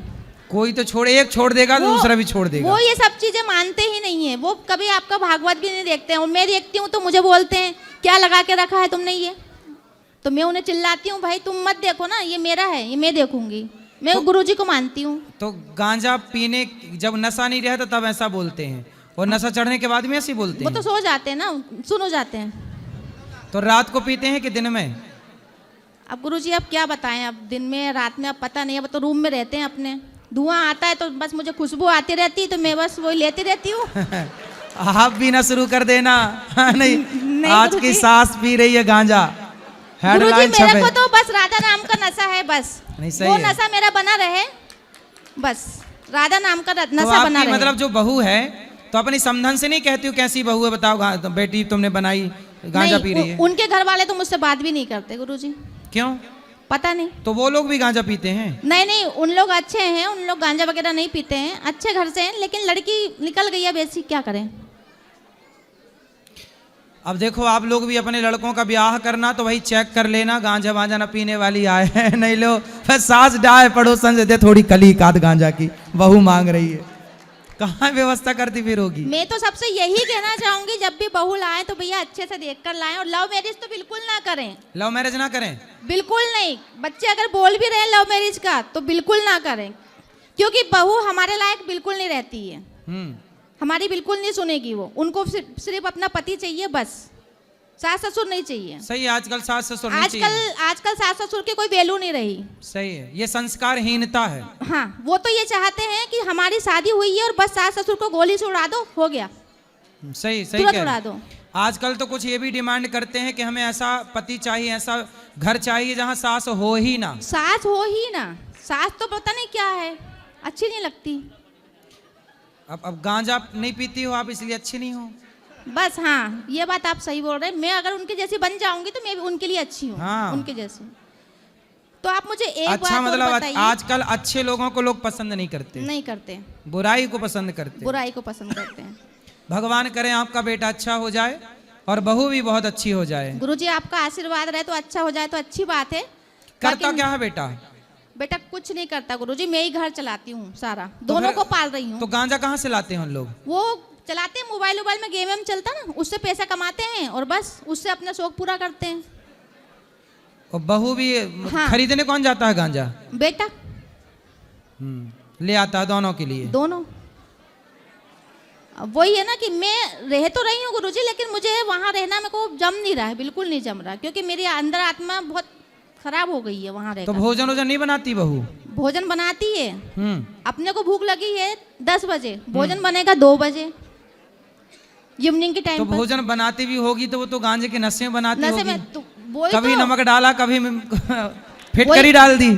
कोई तो छोड़, एक छोड़ देगा तो दूसरा भी छोड़ देगा। वो ये सब चीजें मानते ही नहीं है। वो कभी आपका भागवत भी नहीं देखते हैं, और मैं देखती हूँ तो मुझे बोलते हैं क्या लगा के रखा है तुमने ये। तो मैं उन्हें चिल्लाती हूँ, भाई तुम मत देखो ना, ये मेरा है, ये मैं देखूंगी। मैं तो, गुरुजी को मानती हूँ। तो गांजा पीने, जब नशा नहीं रहता तब ऐसा बोलते हैं, और नशा चढ़ने के बाद में ऐसे बोलते वो हैं। तो सो जाते हैं ना, सुन हो जाते हैं। तो रात को पीते हैं कि दिन में? अब गुरुजी अब क्या बताएं, अब दिन में रात में अब पता नहीं। अब तो रूम में रहते हैं अपने, धुआं आता है तो बस मुझे खुशबू आती रहती है, तो मैं बस वही लेती रहती हूँ। आप भी ना शुरू कर देना। नहीं, आज की गुरुजी। सास पी रही है गांजा, गुरुजी हेडलाइन मेरे छपे। को तो बस राधा नाम का नशा है, बस नहीं, सही वो है। नशा मेरा बना रहे, बस राधा नाम का तो नशा बना आपकी रहे। मतलब जो बहू है, तो अपनी समधन से नहीं कहती हो कैसी बहू है बताओ, तो बेटी तुमने बनाई गांजा पी रही है? उनके घर वाले तो मुझसे बात भी नहीं करते गुरुजी। क्यों? पता नहीं। तो वो लोग भी गांजा पीते हैं? नहीं नहीं, उन लोग अच्छे हैं, उन लोग गांजा वगैरह नहीं पीते हैं, अच्छे घर से हैं, लेकिन लड़की निकल गई है वैसी, क्या करें। अब देखो, आप लोग भी अपने लड़कों का ब्याह करना तो वही चेक कर लेना, गांजा वांजा ना पीने वाली आए हैं। नहीं लो फिर सास डाय पड़ोसन से दे थोड़ी कली काद गांजा की, बहू मांग रही है, कहाँ व्यवस्था करती फिर होगी। मैं तो सबसे यही कहना चाहूंगी, जब भी बहू लाएं तो भैया अच्छे से देख कर लाएं, और लव मैरिज तो बिल्कुल ना करें। लव मैरिज ना करें? बिल्कुल नहीं। बच्चे अगर बोल भी रहे हैं लव मैरिज का, तो बिल्कुल ना करें, क्योंकि बहू हमारे लायक बिल्कुल नहीं रहती है। हमारी बिल्कुल नहीं सुनेगी वो, उनको सिर्फ अपना पति चाहिए, बस सास ससुर नहीं चाहिए। सही है, आजकल सास ससुर नहीं चाहिए। आजकल सास ससुर की कोई वैल्यू नहीं रही। सही है, ये संस्कारहीनता है। हाँ, वो तो ये चाहते हैं कि हमारी शादी हुई है और बस सास ससुर को गोली से उड़ा दो, हो गया, सही तुरंत कह उड़ा रहे। दो। आजकल तो कुछ ये भी डिमांड करते हैं कि हमें ऐसा पति चाहिए, ऐसा घर चाहिए जहाँ सास हो ही ना। सास हो ही ना, सास तो पता नहीं क्या है, अच्छी नहीं लगती। अब गांजा नहीं पीती हो आप, इसलिए अच्छी नहीं हो। बस हाँ, ये बात आप सही बोल रहे हैं। मैं अगर उनके जैसी बन जाऊंगी तो मैं भी उनके लिए अच्छी हूँ। हाँ। उनके जैसी। तो आप मुझे एक अच्छा, बात और मतलब बताइए। आजकल अच्छे लोगों को लोग पसंद नहीं करते, नहीं करते, बुराई को पसंद करते। बुराई को पसंद करते हैं। भगवान करे आपका बेटा अच्छा हो जाए और बहू भी बहुत अच्छी हो जाए। गुरुजी आपका आशीर्वाद रहे तो अच्छा हो जाए तो अच्छी बात है। करता क्या है बेटा? बेटा कुछ नहीं करता गुरुजी, मैं ही घर चलाती हूँ सारा, दोनों को पाल रही हूँ। तो गांजा कहाँ से लाते हैं उन लोग? वो चलाते हैं, मोबाइल में गेम वेम चलता ना, उससे पैसा कमाते हैं और बस उससे अपना शौक पूरा करते हैं। और बहू भी हाँ। खरीदने कौन जाता है गांजा? बेटा ले आता है दोनों के लिए। दोनों। अब वही है ना कि मैं रह तो रही हूँ गुरुजी, लेकिन मुझे वहाँ रहना मेरे को जम नहीं रहा है, बिल्कुल नहीं जम रहा, क्योंकि मेरी अंदर आत्मा बहुत खराब हो गई है वहाँ रहकर। तो भोजन वोजन नहीं बनाती बहू? भोजन बनाती है। अपने को भूख लगी है 10 बजे, भोजन बनेगा 2 बजे इवनिंग के टाइम तो पर। भोजन बनाती भी होगी तो वो तो गांजे के नशे में बनाती नशे होगी। में तो वही कभी तो। नमक डाला, कभी फिटकरी डाल दी।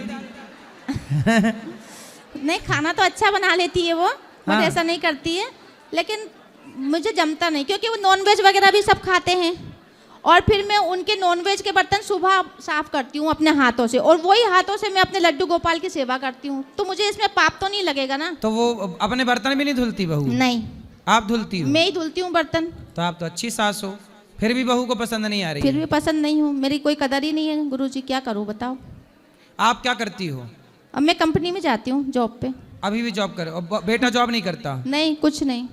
नहीं, खाना तो अच्छा बना लेती है वो, बट हाँ। ऐसा नहीं करती है, लेकिन मुझे जमता नहीं, क्योंकि वो नॉनवेज वगैरह भी सब खाते हैं और फिर मैं उनके नॉनवेज के बर्तन सुबह साफ करती हूँ अपने हाथों से, और वही हाथों से मैं अपने लड्डू गोपाल की सेवा करती हूँ, तो मुझे इसमें पाप तो नहीं लगेगा ना। तो वो अपने बर्तन भी नहीं धुलती बहू? नहीं, आप धुलती हो? मैं ही धुलती हूँ बर्तन। तो आप तो अच्छी सास हो, फिर भी बहू को पसंद नहीं आ रही फिर है। भी पसंद नहीं हूँ, मेरी कोई कदर ही नहीं है गुरुजी, क्या करूँ बताओ। आप क्या करती हो? अब मैं कंपनी में जाती हूँ जॉब पे। अभी भी जॉब कर? और बेटा जॉब नहीं करता? नहीं, कुछ नहीं।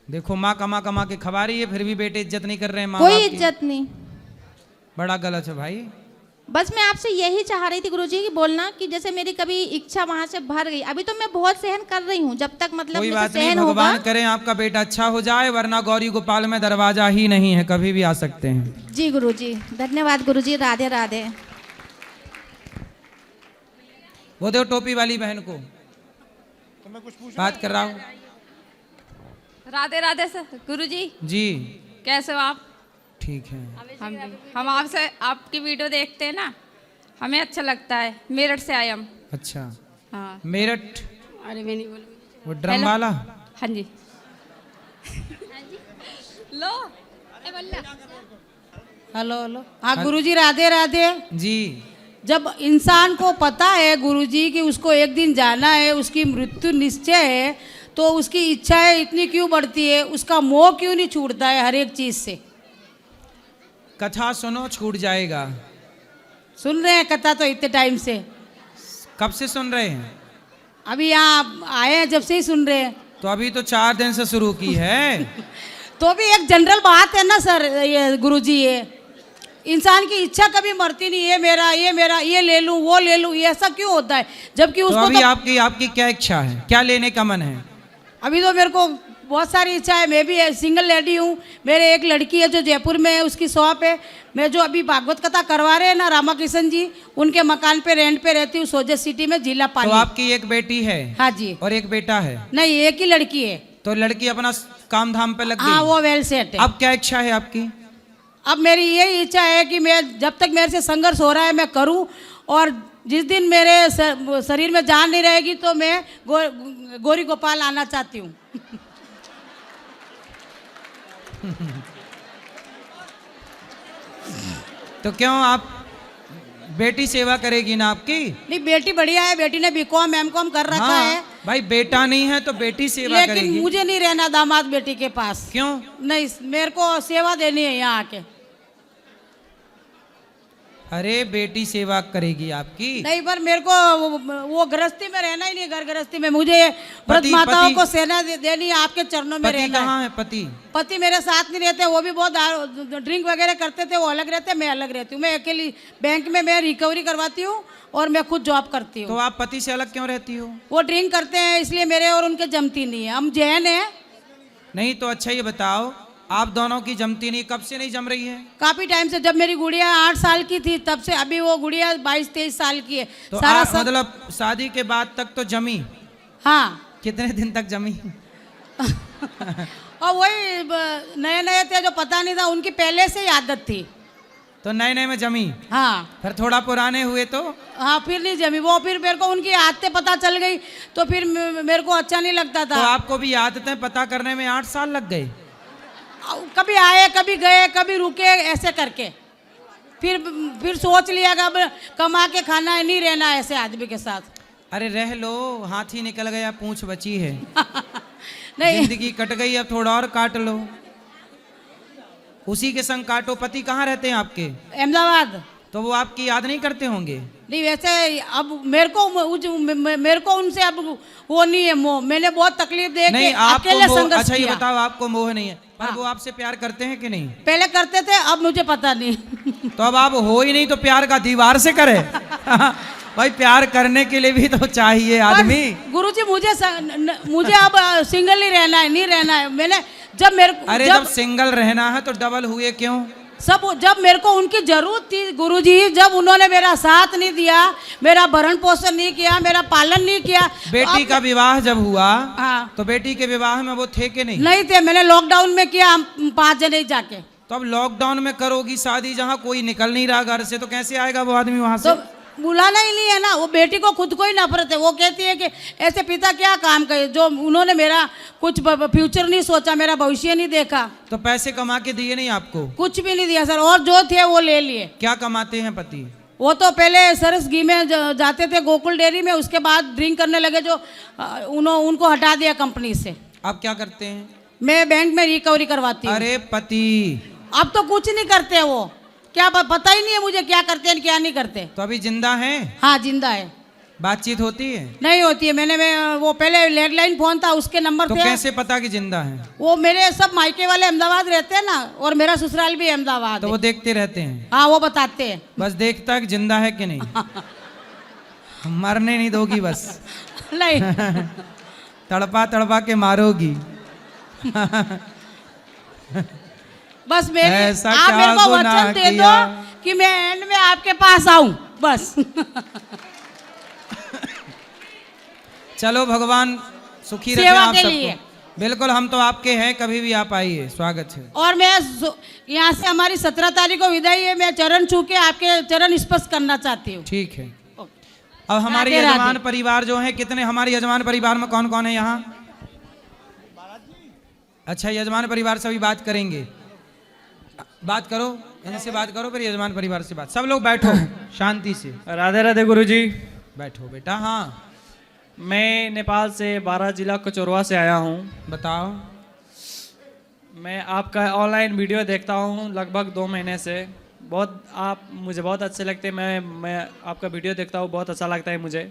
देखो माँ कमा कमा के खवा रही है, फिर भी बेटे इज्जत नहीं कर रहे हैं माँ कोई बाप की। इज्जत नहीं। बड़ा गलत है भाई। बस मैं आपसे यही चाह रही थी गुरुजी कि बोलना कि जैसे मेरी कभी इच्छा वहां से भर गई, अभी तो मैं बहुत सहन कर रही हूँ, जब तक मतलब कोई मेरे बात से नहीं, सहन होगा। भगवान करे आपका बेटा अच्छा हो जाए, वरना गौरी गोपाल में दरवाजा ही नहीं है, कभी भी आ सकते हैं। जी गुरुजी, धन्यवाद गुरुजी, राधे राधे। वो दो टोपी वाली बहन को तो मैं कुछ बात कर रहा हूँ। राधे राधे सर। गुरुजी जी कैसे हो आप? ठीक है। हम आपसे आपकी वीडियो देखते हैं ना, हमें अच्छा लगता है। मेरठ से आए हम। अच्छा, हाँ। मेरठ? अरे मैं नहीं बोलूँगी। वो ड्रम वाला? हाँ जी। लो हेलो हेलो। हाँ गुरुजी, राधे राधे जी। जब इंसान को पता है गुरुजी कि उसको एक दिन जाना है, उसकी मृत्यु निश्चय है, तो उसकी इच्छाएं इतनी क्यों बढ़ती है, उसका मोह क्यों नहीं छूटता है हर एक चीज से? कथा सुनो, छूट जाएगा। सुन रहे हैं कथा तो इतने टाइम से? कब से सुन रहे हैं? अभी यहाँ आए हैं जब से ही सुन रहे हैं। तो अभी तो 4 दिन से शुरू की है। तो भी एक जनरल बात है ना सर, ये गुरुजी, ये इंसान की इच्छा कभी मरती नहीं है, ये मेरा ये ले लूं वो ले लूं, ये ऐसा क्यों होता है? जबकि तो उसको अभी तो आपकी क्या इच्छा है, क्या लेने का मन है? अभी तो मेरे को बहुत सारी इच्छा है। मैं भी सिंगल लेडी हूँ, मेरे एक लड़की है जो जयपुर में है, उसकी शॉप है। मैं जो अभी भागवत कथा करवा रहे हैं ना रामाकृष्ण जी, उनके मकान पे रेंट पे रहती हूँ, सोजत सिटी में, जिला पाली। तो आपकी एक बेटी है? हाँ जी। और एक बेटा है? नहीं, एक ही लड़की है। तो लड़की अपना काम धाम पे लग गई? हाँ, वो वेल सेट है। अब क्या इच्छा है आपकी? अब मेरी यही इच्छा है कि मैं जब तक मेरे से संघर्ष हो रहा है मैं करूं, और जिस दिन मेरे शरीर में जान नहीं रहेगी तो मैं गौरी गोपाल आना चाहती हूँ। तो क्यों आप बेटी सेवा करेगी ना आपकी? नहीं, बेटी बढ़िया है, बेटी ने बीकॉम एमकॉम कर रखा हाँ, है। भाई बेटा नहीं है तो बेटी सेवा करेगी। लेकिन मुझे नहीं रहना दामाद बेटी के पास। क्यों? नहीं, मेरे को सेवा देनी है यहाँ आके। अरे बेटी सेवा करेगी आपकी? नहीं, पर मेरे को वो गृहस्थी में रहना ही नहीं, घर गृहस्थी में मुझे व्रत माताओं को सेना देनी है, आपके चरणों में रहना है। पति कहाँ है? पति मेरे साथ नहीं रहते, वो भी बहुत ड्रिंक वगैरह करते थे, वो अलग रहते, मैं अलग रहती हूँ। मैं अकेली बैंक में मैं रिकवरी करवाती हूँ और मैं खुद जॉब करती हूँ। तो आप पति से अलग क्यों रहती हो? वो ड्रिंक करते हैं इसलिए मेरे और उनके जमती नहीं है। हम जैन हैं। नहीं तो अच्छा ये बताओ, आप दोनों की जमती नहीं, कब से नहीं जम रही है? काफी टाइम से, जब मेरी गुड़िया 8 साल की थी तब से, अभी वो गुड़िया 22-23 साल की है। तो सारा मतलब शादी के बाद तक तो जमी? हाँ। कितने दिन तक जमी? और वही नए नए थे जो पता नहीं था, उनकी पहले से ही आदत थी। तो नए नए में जमी? हाँ। फिर थोड़ा पुराने हुए तो? हाँ, फिर नहीं जमी वो। फिर मेरे को उनकी आदतें पता चल गई तो फिर मेरे को अच्छा नहीं लगता था। तो आपको भी आदतें पता करने में 8 साल लग गए? कभी आए, कभी गए, कभी रुके, ऐसे करके फिर सोच लिया कि अब कमा के खाना है, नहीं रहना ऐसे आदमी के साथ। अरे रह लो, हाथी निकल गया पूंछ बची है। नहीं। जिंदगी कट गई, अब थोड़ा और काट लो, उसी के संग काटो। पति कहाँ रहते हैं आपके? अहमदाबाद। तो वो आपकी याद नहीं करते होंगे? नहीं, वैसे अब मेरे को उनसे अब वो नहीं है मोह। मैंने बहुत तकलीफ दे के अकेले संघर्ष अच्छा ये किया। बताओ, आपको मोह नहीं है, पर वो आपसे प्यार करते हैं कि नहीं? पहले करते थे, अब मुझे पता नहीं। तो अब आप हो ही नहीं तो प्यार का दीवार से करे। भाई प्यार करने के लिए भी तो चाहिए आदमी। गुरुजी मुझे अब सिंगल ही रहना है, नहीं रहना है। मैंने जब मेरे को अरे जब सिंगल रहना है तो डबल हुए क्यों? जब मेरे को उनकी जरूरत थी गुरुजी, जब उन्होंने मेरा साथ नहीं दिया, मेरा भरण पोषण नहीं किया, मेरा पालन नहीं किया। बेटी का विवाह जब हुआ, हाँ, तो बेटी के विवाह में वो थे कि नहीं? नहीं थे। मैंने लॉकडाउन में किया, हम 5 जने जाके। तो अब लॉकडाउन में करोगी शादी, जहाँ कोई निकल नहीं रहा घर से, तो कैसे आएगा वो आदमी वहां से? तो बुलाना ही नहीं है ना। वो बेटी को खुद को ही नफरत है। वो कहती है कि ऐसे पिता क्या काम करे, जो उन्होंने मेरा कुछ फ्यूचर नहीं सोचा, मेरा भविष्य नहीं देखा। तो पैसे कमा के दिए नहीं आपको? कुछ भी नहीं दिया सर, और जो थे वो ले लिए। क्या कमाते हैं पति? वो तो पहले सरस घी में जाते थे, गोकुल डेयरी में, उसके बाद ड्रिंक करने लगे, जो उनको हटा दिया कंपनी से। आप क्या करते हैं? मैं बैंक में रिकवरी करवाती हूँ। अरे पति अब तो कुछ नहीं करते वो, क्या पता ही नहीं है मुझे क्या करते हैं क्या नहीं करते। तो अभी जिंदा हैं? हाँ जिंदा है। बातचीत होती है? नहीं होती है। मैं वो पहले लैंडलाइन फोन था, उसके नंबर तो थे। कैसे पता कि जिंदा है? वो मेरे सब मायके वाले अहमदाबाद रहते हैं ना, और मेरा ससुराल भी अहमदाबाद तो है। वो देखते रहते हैं? हाँ वो बताते हैं। बस देखता है कि जिंदा है कि नहीं। मरने नहीं दोगी बस। नहीं। तड़पा तड़पा के मारोगी। बस आप क्या मेरे को गुनाह वचन दे किया? दो कि मैं एंड में आपके पास आऊं बस। चलो भगवान सुखी रखे सेवा आप के लिए। सबको। बिल्कुल, हम तो आपके हैं, कभी भी आप आइए, स्वागत है। और मैं यहाँ से हमारी 17 तारीख को विदाई है, मैं चरण छू के आपके चरण स्पर्श करना चाहती हूँ। ठीक है। अब हमारे राधे राधे। यजमान परिवार जो है, कितने हमारे यजमान परिवार में कौन कौन है यहाँ? अच्छा, यजमान परिवार से भी बात करेंगे। बात करो, इनसे बात करो, फिर यजमान परिवार से बात। सब लोग बैठो शांति से। राधे राधे गुरुजी। बैठो बेटा। हाँ, मैं नेपाल से 12 जिला कचौरवा से आया हूँ। बताओ। मैं आपका ऑनलाइन वीडियो देखता हूँ लगभग 2 महीने से। आप मुझे बहुत अच्छे लगते हैं। मैं आपका वीडियो देखता हूँ, बहुत अच्छा लगता है मुझे।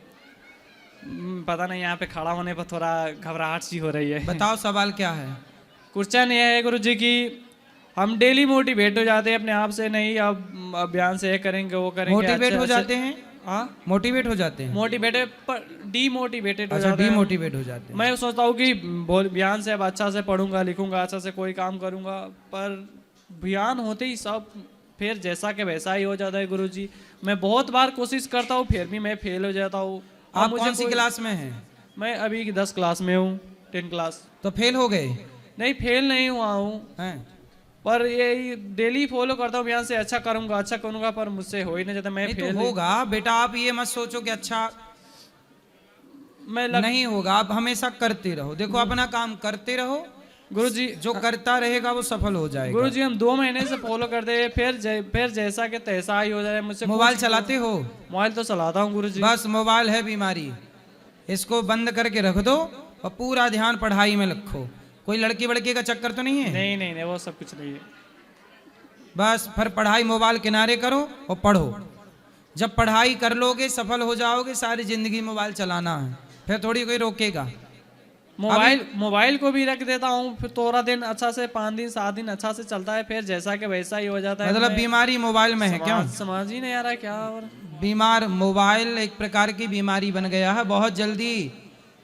पता नहीं, यहाँ पे खड़ा होने पर थोड़ा घबराहट सी हो रही है। बताओ सवाल क्या है? क्वेश्चन ये है गुरुजी कि हम डेली मोटिवेट हो जाते हैं अपने आप से, नहीं अब अभियान से ये करेंगे वो करेंगे। मोटिवेट हो जाते हैं? हाँ, मोटिवेट हो जाते हैं। मोटिवेटेड पर डीमोटिवेटेड हो अच्छा, जाते हैं। डीमोटिवेट हो जाते हैं। मैं सोचता हूँ कि बयान से अब अच्छा से पढ़ूंगा, लिखूंगा, अच्छा से कोई काम करूंगा, पर बयान होते ही सब फिर जैसा के वैसा ही हो जाता है गुरुजी। मैं बहुत बार कोशिश करता हूँ, फिर भी मैं फेल हो जाता हूँ। आप कौन सी क्लास में हैं? मैं अभी 10 क्लास में हूँ, 10 क्लास। तो फेल हो गए? नहीं, फेल नहीं हुआ हूँ, पर ये डेली फॉलो करता हूँ, यहाँ से अच्छा करूंगा, पर मुझसे हो ही नहीं जाता। मैं फेल तो होगा बेटा। आप ये मत सोचो कि अच्छा नहीं होगा। आप हमेशा करते रहो। देखो, अपना काम करते रहो गुरुजी। जो करता रहेगा वो सफल हो जाएगा। गुरुजी, हम 2 महीने से फॉलो करते हैं, फिर जैसा के तैसा ही हो जाए मुझसे। मोबाइल चलाते हो? मोबाइल तो चलाता हूँ गुरुजी। बस मोबाइल है बीमारी, इसको बंद करके रख दो और पूरा ध्यान पढ़ाई में रखो। कोई लड़की वड़की का चक्कर तो नहीं है? नहीं, वो सब कुछ नहीं है। बस फिर पढ़ाई मोबाइल किनारे करो और पढ़ो। जब पढ़ाई कर लोगे, सफल हो जाओगे। सारी जिंदगी मोबाइल चलाना है, फिर थोड़ी कोई रोकेगा। मोबाइल को भी रख देता हूँ, फिर थोड़ा दिन अच्छा से 5 दिन 7 दिन अच्छा से चलता है, फिर जैसा के वैसा ही हो जाता है। मतलब बीमारी मोबाइल में है क्या? समझ ही नहीं आ रहा क्या। और बीमार मोबाइल एक प्रकार की बीमारी बन गया है। बहुत जल्दी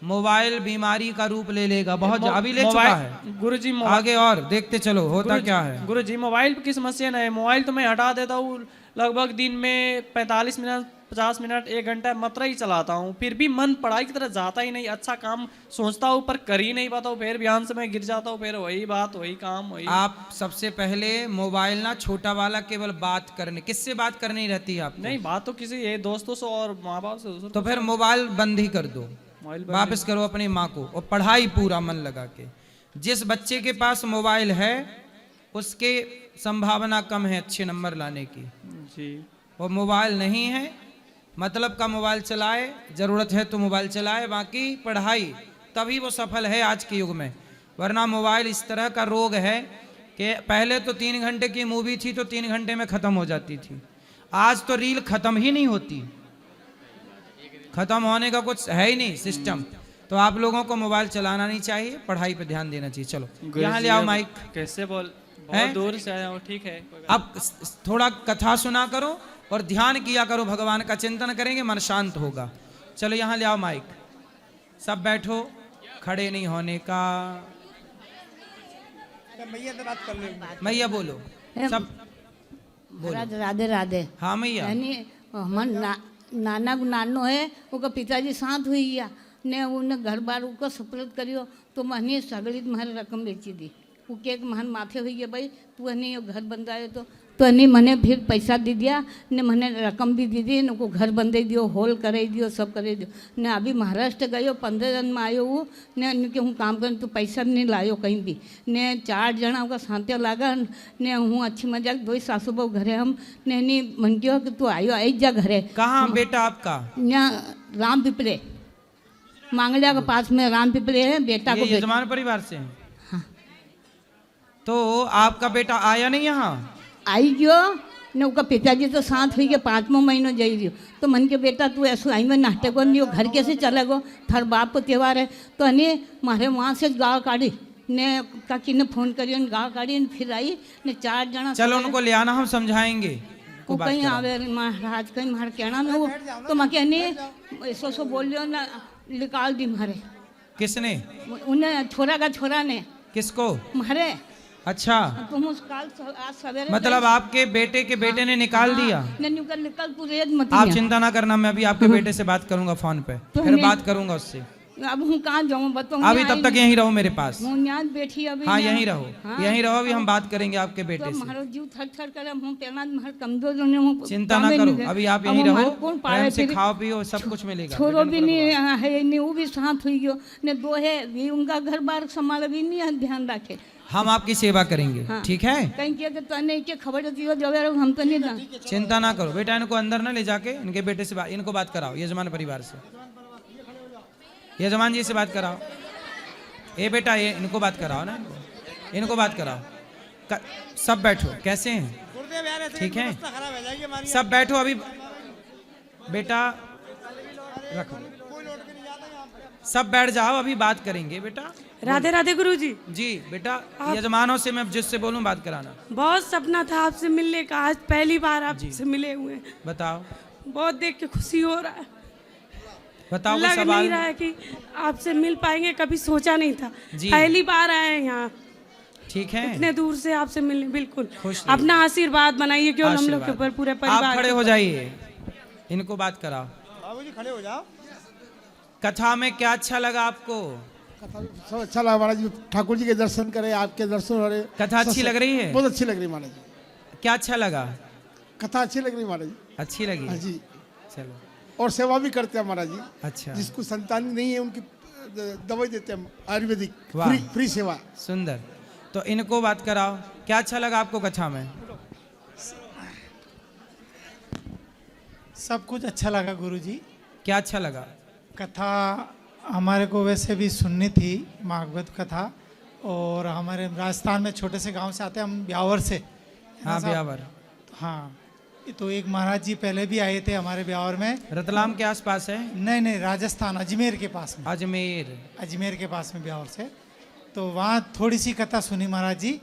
मोबाइल बीमारी का रूप ले लेगा। बहुत अभी ले चुका है गुरुजी। आगे और देखते चलो होता क्या है। गुरुजी, मोबाइल की समस्या नहीं है। मोबाइल तो मैं हटा देता हूँ, लगभग दिन में 45 मिनट 50 मिनट 1 घंटा मात्रा ही चलाता हूँ, फिर भी मन पढ़ाई की तरफ जाता ही नहीं। अच्छा काम सोचता हूँ पर कर ही नहीं पाता हूँ, फिर ध्यान से मैं गिर जाता हूँ, फिर वही बात वही काम वही। आप सबसे पहले मोबाइल ना छोटा वाला केवल बात करने, किससे बात करनी रहती है आप? नहीं, बात तो किसी ये दोस्तों से और माँ बाप से। तो फिर मोबाइल बंद ही कर दो, वापस करो अपनी माँ को और पढ़ाई पूरा मन लगा के। जिस बच्चे के पास मोबाइल है उसके संभावना कम है अच्छे नंबर लाने की जी। और मोबाइल नहीं है मतलब का मोबाइल चलाए, जरूरत है तो मोबाइल चलाए, बाकी पढ़ाई तभी वो सफल है आज के युग में। वरना मोबाइल इस तरह का रोग है कि पहले तो 3 घंटे की मूवी थी तो 3 घंटे में ख़त्म हो जाती थी, आज तो रील ख़त्म ही नहीं होती, ख़त्म होने का कुछ है ही नहीं सिस्टम। तो आप लोगों को मोबाइल चलाना नहीं चाहिए, पढ़ाई पे ध्यान देना चाहिए। चलो यहाँ ले आओ माइक। कैसे बोल, बहुत दूर से आया हूँ, ठीक है। अब थोड़ा कथा सुना करो और ध्यान किया करो, भगवान का चिंतन करेंगे मन शांत होगा। चलो यहाँ ले आओ माइक, सब बैठो, खड़े नहीं होने का। मैया बोलो, सब बोलो। राधे राधे। हाँ मैया। यानी हमार नाना नानो है, वो पिताजी साथ हुई गया ने उन्हें घर बार को सपलत करियो तो महीने सगड़ी तुम्हारी रकम बेची दी। वो केक महान माथे हुई है भाई तू नहीं घर बंदा है तो नहीं मैंने फिर पैसा दे दिया ने मैंने रकम भी दी दी, को घर बंदे दियो, हॉल करे दियो, सब करे दियो ने। अभी महाराष्ट्र गयो 15 दिन में आयो वो ने कि हूँ काम कर तो पैसा नहीं लायो कहीं भी ने। 4 जना का साथे लागा ने हूँ अच्छी मजाक 2 सासू बहू घरे हम ने नहीं मन क्यों कि तू आयो आई जा घरे। कहाँ बेटा आपका? यहाँ राम पिपले मांगलिया के पास में राम पिपले है। बेटा को यजमान परिवार से हैं। हाँ। तो आपका बेटा आया नहीं यहाँ? आई गयो ने उसका पिताजी तो साथ हुई के 5वां महीनों जाई रही तो मन के बेटा तू ऐसा आई में नाटक बन रही हो, घर कैसे चला गो, थार बाप को त्यौहार है तो अने मारे वहाँ से गाँव काढ़ी ने काकी ने फोन करियो ने गाँव काढ़ी ने फिर आई ने 4 जना। चलो उनको ले आना, हम समझाएंगे। वो कहीं आवे महाराज कहीं मार कहना में वो तो मैं कहने ऐसो सो बोल लियो ना निकाल दी मारे। किसने? उन्हें छोरा का छोरा ने। किसको? मारे। अच्छा, तुम उस काल आज सवेरे मतलब आपके बेटे के बेटे ने निकाल दिया? निकल तू रेत मत। आप चिंता ना करना, मैं अभी आपके बेटे से बात करूंगा फोन पे, फिर बात करूंगा उससे। अब हूँ कहाँ जाऊँ बताओ। अभी तब तक यहीं रहो मेरे पास। बैठी अभी। हाँ यहीं रहो, यहीं रहो, अभी हम बात करेंगे आपके बेटे से। हमारा जीव थर थर करे, हम पेना कमजोर होने हूँ। चिंता ना करो, अभी आप यहीं रहो, प्रेम से खाओ पियो, सब कुछ मिलेगा। छोरो भी नहीं है, नहीं वो भी साथ हुई गयो ने 2 है भी उनका घर बार संभाल भी नहीं ध्यान रखे। हम आपकी सेवा करेंगे। हाँ। ठीक है? कहीं के तो नहीं के खबर दियो जो हम तो नहीं ना। चिंता ना करो बेटा, इनको अंदर ना ले जाके इनके बेटे से इनको बात कराओ, यजमान परिवार से, यजमान जी से बात कराओ। ये बेटा ये इनको बात कराओ ना, इनको बात कराओ। सब बैठो, कैसे हैं? ठीक है, सब बैठो। अभी बेटा रखो, सब बैठ जाओ, अभी बात करेंगे बेटा। राधे राधे गुरुजी। जी बेटा, यजमानों से मैं जिससे बोलूं बात कराना। बहुत सपना था आपसे मिलने का, आज पहली बार आपसे मिले हुए। बताओ। बहुत देख के खुशी हो रहा है। बताओ। लग नहीं रहा है कि आपसे मिल पाएंगे, कभी सोचा नहीं था, पहली बार आए हैं यहाँ। ठीक है, इतने दूर से आपसे मिलने, बिल्कुल अपना आशीर्वाद बनाइए क्यों हम लोग के ऊपर, पूरे परिवार। आप खड़े हो जाइए, इनको बात कराओ। बाबूजी खड़े हो जाओ। कथा में क्या अच्छा लगा आपको? सब अच्छा लगा महाराज जी, ठाकुर जी के दर्शन करे, आपके दर्शन हो रहे। कथा अच्छी लग रही है? बहुत अच्छी लग रही महाराज जी। क्या अच्छा लगा? कथा अच्छी लग रही महाराज जी। अच्छी लगी? हाँ जी। चलो, और सेवा भी करते हैं महाराज जी। अच्छा। जिसको संतान नहीं है उनकी दवाई देते हैं, आयुर्वेदिक फ्री सेवा। सुंदर। तो इनको बात कराओ, क्या अच्छा लगा आपको कथा में? सब कुछ अच्छा लगा गुरुजी। क्या अच्छा लगा? कथा हमारे को वैसे भी सुननी थी, भागवत कथा, और हमारे राजस्थान में छोटे से गांव से आते हैं हम, ब्यावर से। हाँ ब्यावर। हाँ, तो एक महाराज जी पहले भी आए थे हमारे ब्यावर में। रतलाम के आसपास है? नहीं, राजस्थान, अजमेर के पास में। अजमेर के पास में ब्यावर से। तो वहाँ थोड़ी सी कथा सुनी महाराज जी,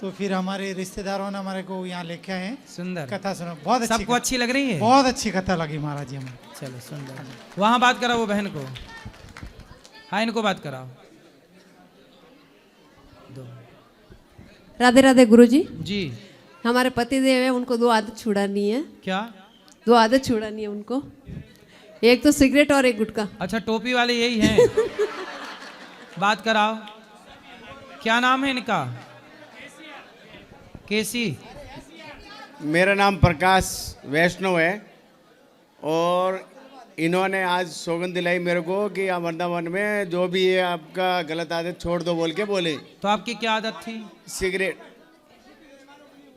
तो फिर हमारे रिश्तेदारों ने हमारे को यहाँ लेके आए हैं। सुंदर कथा सुना, बहुत अच्छी। सबको अच्छी लग रही है? बहुत अच्छी कथा लगी महाराज जी हमें। चलो सुंदर। वहाँ बात कराओ वो बहन को। हाँ इनको बात कराओ। राधे राधे गुरुजी। जी। हमारे पति देव है, उनको 2 आदत छुड़ानी है। क्या? 2 आदत छुड़ानी है उनको, एक तो सिगरेट और एक गुटखा। अच्छा, टोपी वाले यही हैं। बात कराओ। क्या नाम है इनका? केसी। मेरा नाम प्रकाश वैष्णव है, और इन्होंने आज सौगंध दिलाई मेरे को कि वृंदावन में जो भी है आपका गलत आदत छोड़ दो बोल के बोले। तो आपकी क्या आदत थी? सिगरेट।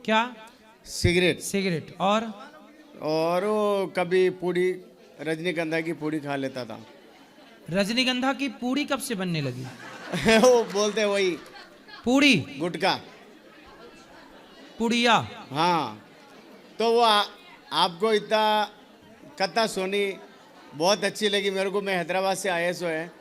क्या? सिगरेट। और वो कभी पूड़ी, रजनीगंधा की पूड़ी खा लेता था। रजनीगंधा की पूड़ी कब से बनने लगी? वो बोलते वही पूड़ी गुटका पुड़िया। हाँ, तो वो आपको इतना कथा सुनी, बहुत अच्छी लगी मेरे को। मैं हैदराबाद से आया सो है।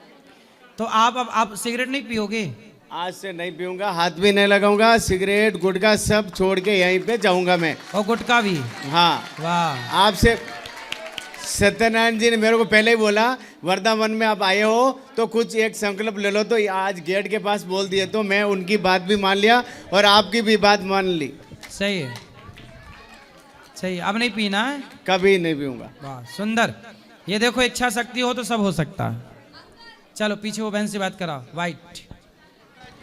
तो आप सिगरेट नहीं पियोगे? आज से नहीं पीऊंगा, हाथ भी नहीं लगाऊंगा, सिगरेट गुटखा सब छोड़ के यहीं पे जाऊंगा मैं। और गुटखा भी? हाँ। वाह। आपसे सत्यनारायण जी ने मेरे को पहले ही बोला वृंदावन में आप आए हो तो कुछ एक संकल्प ले लो, तो आज गेट के पास बोल दिए तो मैं उनकी बात भी मान लिया और आपकी भी बात मान ली। सही है, सही है। अब नहीं पीना है? कभी नहीं पीऊंगा। वाह सुंदर। ये देखो, इच्छा शक्ति हो तो सब हो सकता है। चलो पीछे वो बहन से बात कराओ, वाइट।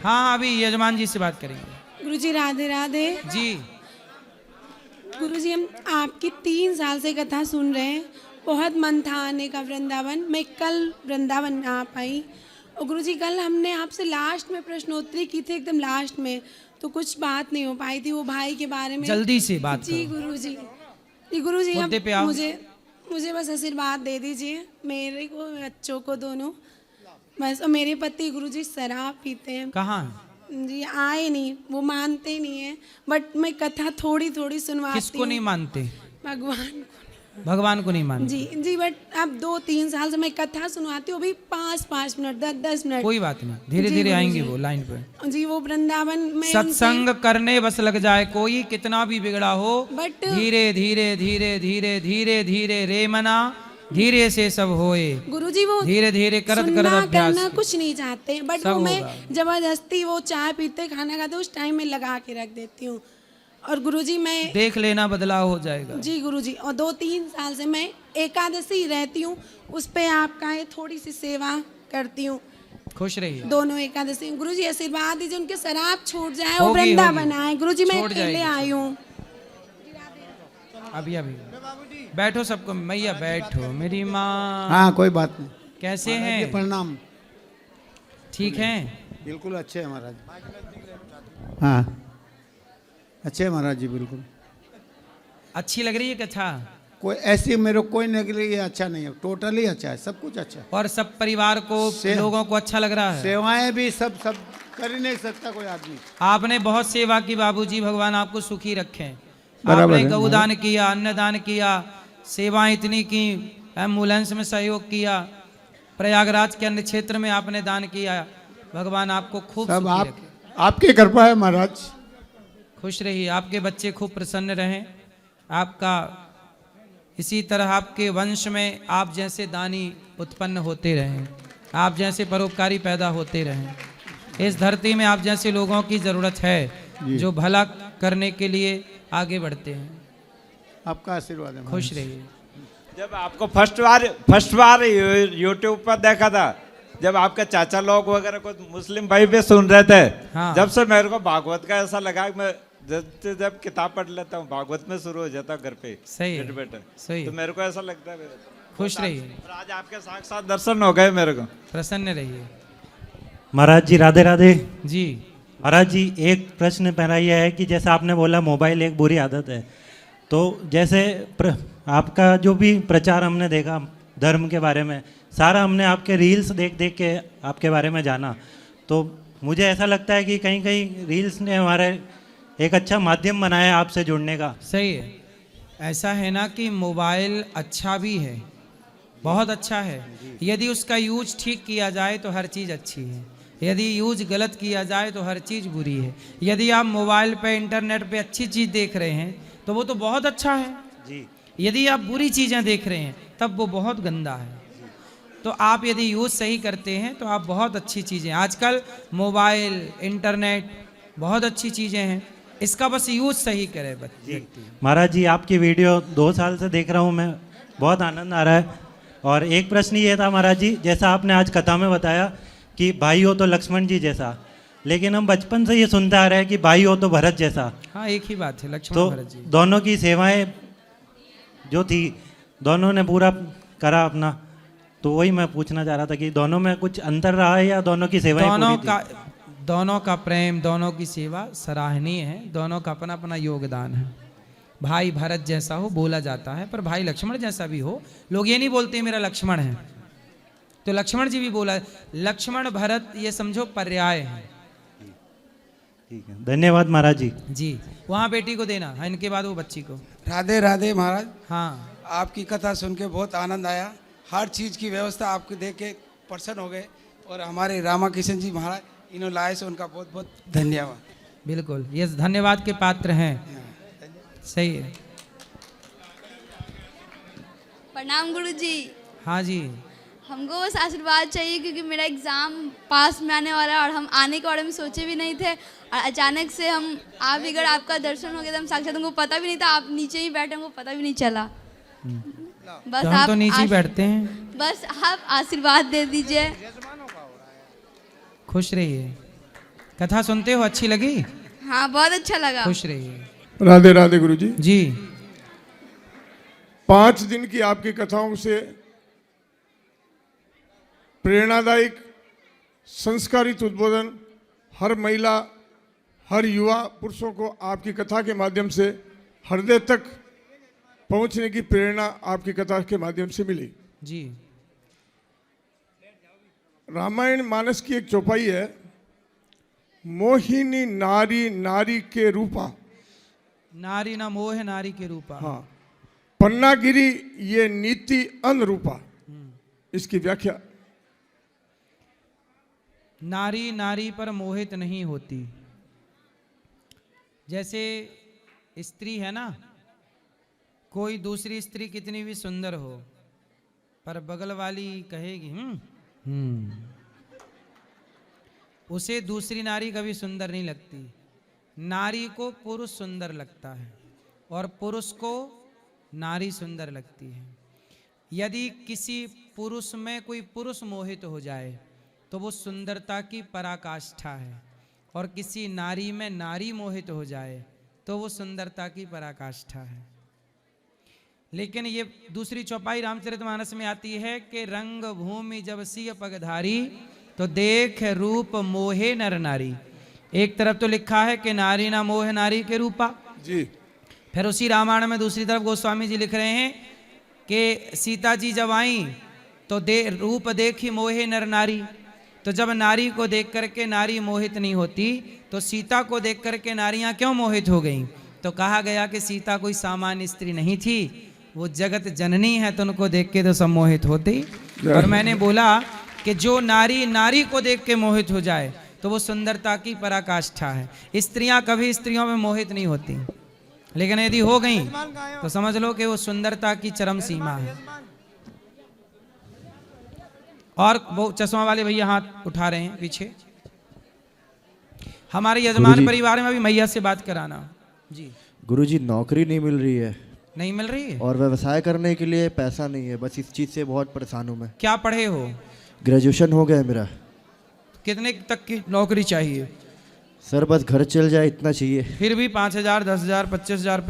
हाँ अभी यजमान जी से बात करेंगे। गुरुजी राधे राधे जी। गुरुजी हम आपकी 3 साल से कथा सुन रहे हैं, बहुत मन था आने का वृंदावन। मैं कल वृंदावन आ पाई। और गुरुजी कल हमने आपसे लास्ट में प्रश्नोत्तरी की थी, एकदम लास्ट में, तो कुछ बात नहीं हो पाई थी वो भाई के बारे में। जल्दी से बात जी करो। गुरुजी। जी गुरुजी, मुद्दे पे आओ। मुझे बस आशीर्वाद दे दीजिए, मेरे को बच्चों को दोनों बस। और मेरे पति गुरुजी शराब पीते हैं। कहाँ? जी आए नहीं, वो मानते नहीं है, बट मैं कथा थोड़ी थोड़ी सुनवाती। किसको नहीं मानते? भगवान को नहीं मानते। जी जी, बट अब 2-3 साल से मैं कथा सुनवाती हूँ, अभी 5-5 मिनट 10-10 मिनट। कोई बात नहीं, धीरे धीरे आएंगे वो लाइन पे। जी वो वृंदावन में सत्संग करने बस लग जाए कोई, कितना भी बिगड़ा हो, बट धीरे धीरे धीरे धीरे धीरे धीरे रे मना, धीरे से सब होए। गुरुजी वो धीरे धीरे करत करत अभ्यास करना कुछ नहीं चाहते, बट वो मैं जबरदस्ती वो चाय पीते खाना खाते उस टाइम में लगा के रख देती हूँ। और गुरुजी मैं देख लेना, बदलाव हो जाएगा। जी गुरुजी। और 2-3 साल से मैं एकादशी रहती हूँ, उस पे आपका ये थोड़ी सी सेवा करती हूँ। खुश रहिए। दोनों एकादशी गुरुजी आशीर्वाद दीजिए, उनके शराब छूट जाए और वृंदावन आए। गुरुजी मैं अकेले आई हूँ। अभी बैठो सबको, मैया बैठो मेरी माँ। हाँ कोई बात नहीं। कैसे हैं? प्रणाम। ठीक हैं? बिल्कुल अच्छे हैं महाराज। हाँ अच्छे हैं महाराज जी, बिल्कुल अच्छी लग रही है कथा? कोई ऐसी मेरे को कोई नहीं, अच्छा नहीं है, टोटली अच्छा है, सब कुछ अच्छा है। और सब परिवार को लोगों को अच्छा लग रहा है? सेवाएं भी सब कर ही नहीं सकता कोई आदमी। आपने बहुत सेवा की बाबूजी, भगवान आपको सुखी रखें। आपने गौदान किया, अन्नदान किया, सेवाएं इतनी की, एम्बुलेंस में सहयोग किया, प्रयागराज के अन्य क्षेत्र में आपने दान किया। भगवान आपको खूब सब सुखी रखे। आपकी कृपा है महाराज। खुश रहिए, आपके बच्चे खूब प्रसन्न रहें। आपका इसी तरह आपके वंश में आप जैसे दानी उत्पन्न होते रहें, आप जैसे परोपकारी पैदा होते रहें। इस धरती में आप जैसे लोगों की ज़रूरत है जो भला करने के लिए आगे बढ़ते हैं। आपका आशीर्वाद है। खुश रहिए। जब आपको फर्स्ट बार यूट्यूब पर देखा था, जब आपके चाचा लोग वगैरह कुछ मुस्लिम भाई भी सुन रहे थे, हाँ। जब से मेरे को भागवत का ऐसा लगा कि मैं जब किताब पढ़ लेता हूँ भागवत में शुरू हो जाता घर पे। सही है, बैठे सही तो मेरे को ऐसा लगता है। खुश रहिए। और आज आपके साथ दर्शन हो गए मेरे को। प्रसन्न रहिए। महाराज जी राधे राधे जी। महाराज जी एक प्रश्न मेरा यह है कि जैसे आपने बोला मोबाइल एक बुरी आदत है, तो जैसे आपका जो भी प्रचार हमने देखा धर्म के बारे में, सारा हमने आपके रील्स देख देख के आपके बारे में जाना, तो मुझे ऐसा लगता है कि कहीं कहीं रील्स ने हमारे एक अच्छा माध्यम बनाया आपसे जुड़ने का। सही है। ऐसा है ना कि मोबाइल अच्छा भी है, बहुत अच्छा है। यदि उसका यूज ठीक किया जाए तो हर चीज़ अच्छी है, यदि यूज गलत किया जाए तो हर चीज़ बुरी है। यदि आप मोबाइल पे इंटरनेट पे अच्छी चीज़ देख रहे हैं तो वो तो बहुत अच्छा है जी। यदि आप बुरी चीज़ें देख रहे हैं तब वो बहुत गंदा है। तो आप यदि यूज़ सही करते हैं तो आप बहुत अच्छी चीज़ें, आजकल मोबाइल इंटरनेट बहुत अच्छी चीज़ें हैं, इसका बस यूज़ सही करें बच्चे। महाराज जी आपकी वीडियो 2 साल से देख रहा हूँ मैं, बहुत आनंद आ रहा है। और एक प्रश्न ये था महाराज जी, जैसा आपने आज कथा में बताया कि भाई हो तो लक्ष्मण जी जैसा, लेकिन हम बचपन से ये सुनते आ रहे हैं कि भाई हो तो भरत जैसा। हाँ एक ही बात है, लक्ष्मण तो भरत जी। दोनों की सेवाएं जो थी दोनों ने पूरा करा अपना, तो वही मैं पूछना चाह रहा था कि दोनों में कुछ अंतर रहा है या दोनों की सेवाएं पूरी थी? दोनों का प्रेम, दोनों की सेवा सराहनीय है, दोनों का अपना अपना योगदान है। भाई भरत जैसा हो बोला जाता है, पर भाई लक्ष्मण जैसा भी हो। लोग ये नहीं बोलते मेरा लक्ष्मण है, तो लक्ष्मण जी भी बोला, लक्ष्मण भरत ये समझो पर्याय है। ठीक है, धन्यवाद महाराज जी। जी, वहाँ बेटी को देना है, इनके बाद वो बच्ची को। राधे राधे महाराज। हाँ, आपकी कथा सुन के बहुत आनंद आया। हर चीज़ की व्यवस्था आपको देख के प्रसन्न हो गए। और हमारे रामा किशन जी महाराज इन्होंने लाए से उनका बहुत बहुत धन्यवाद। बिल्कुल, ये धन्यवाद के पात्र हैं। सही है। प्रणाम गुरुजी। हाँ जी, हमको बस आशीर्वाद चाहिए क्योंकि मेरा एग्ज़ाम पास में आने वाला है और हम आने के बारे में सोचे भी नहीं थे और अचानक से हम आप भी, अगर आपका दर्शन हो गया तो हम साक्षात, हमको पता भी नहीं था आप नीचे ही बैठे, हमको पता भी नहीं चला। बस तो हम आप तो नीचे ही बैठते हैं। बस आप आशीर्वाद दे दीजिए। खुश रहिए। कथा सुनते हो, अच्छी लगी? हाँ, बहुत अच्छा लगा। खुश रहिए। राधे राधे गुरुजी। जी, 5 दिन की आपकी कथाओं से प्रेरणादायक संस्कारित उद्बोधन हर महिला, हर युवा पुरुषों को आपकी कथा के माध्यम से हृदय तक पहुंचने की प्रेरणा आपकी कथा के माध्यम से मिली। जी, रामायण मानस की एक चौपाई है, मोहिनी नारी नारी के रूपा। नारी ना मोह नारी के रूपा। हाँ, पन्नागिरी ये नीति अनुरूपा। इसकी व्याख्या, नारी नारी पर मोहित नहीं होती। जैसे स्त्री है ना, कोई दूसरी स्त्री कितनी भी सुंदर हो पर बगल वाली कहेगी उसे दूसरी नारी कभी सुंदर नहीं लगती। नारी को पुरुष सुंदर लगता है और पुरुष को नारी सुंदर लगती है। यदि किसी पुरुष में कोई पुरुष मोहित हो जाए तो वो सुंदरता की पराकाष्ठा है, और किसी नारी में नारी मोहित हो जाए तो वो सुंदरता की पराकाष्ठा है। लेकिन ये दूसरी चौपाई रामचरितमानस में आती है कि रंग भूमि जब सिय पगधारी तो देख रूप मोहे नर नारी। एक तरफ तो लिखा है कि नारी ना मोह नारी के रूपा जी, फिर उसी रामायण में दूसरी तरफ गोस्वामी जी लिख रहे हैं कि सीता जी जब आई तो रूप देखी मोहे नर नारी। तो जब नारी को देख करके नारी मोहित नहीं होती तो सीता को देख करके नारियां क्यों मोहित हो गईं? तो कहा गया कि सीता कोई सामान्य स्त्री नहीं थी, वो जगत जननी है, तो उनको देख के तो सम्मोहित होती। और मैंने बोला कि जो नारी नारी को देख के मोहित हो जाए तो वो सुंदरता की पराकाष्ठा है। स्त्रियां कभी स्त्रियों में मोहित नहीं होती, लेकिन यदि हो गई तो समझ लो कि वो सुंदरता की चरम सीमा है। और वो चश्मा वाले भैया हाथ उठा रहे हैं पीछे। हमारे यजमान परिवार में अभी मैया से बात कराना। जी गुरुजी, नौकरी नहीं मिल रही है। नहीं मिल रही है? और व्यवसाय करने के लिए पैसा नहीं है, बस इस चीज़ से बहुत परेशान हूँ मैं। क्या पढ़े हो? ग्रेजुएशन हो गया है मेरा। कितने तक की नौकरी चाहिए? सर बस घर चल जाए इतना चाहिए। फिर भी 5,000, 10,000, 25,000,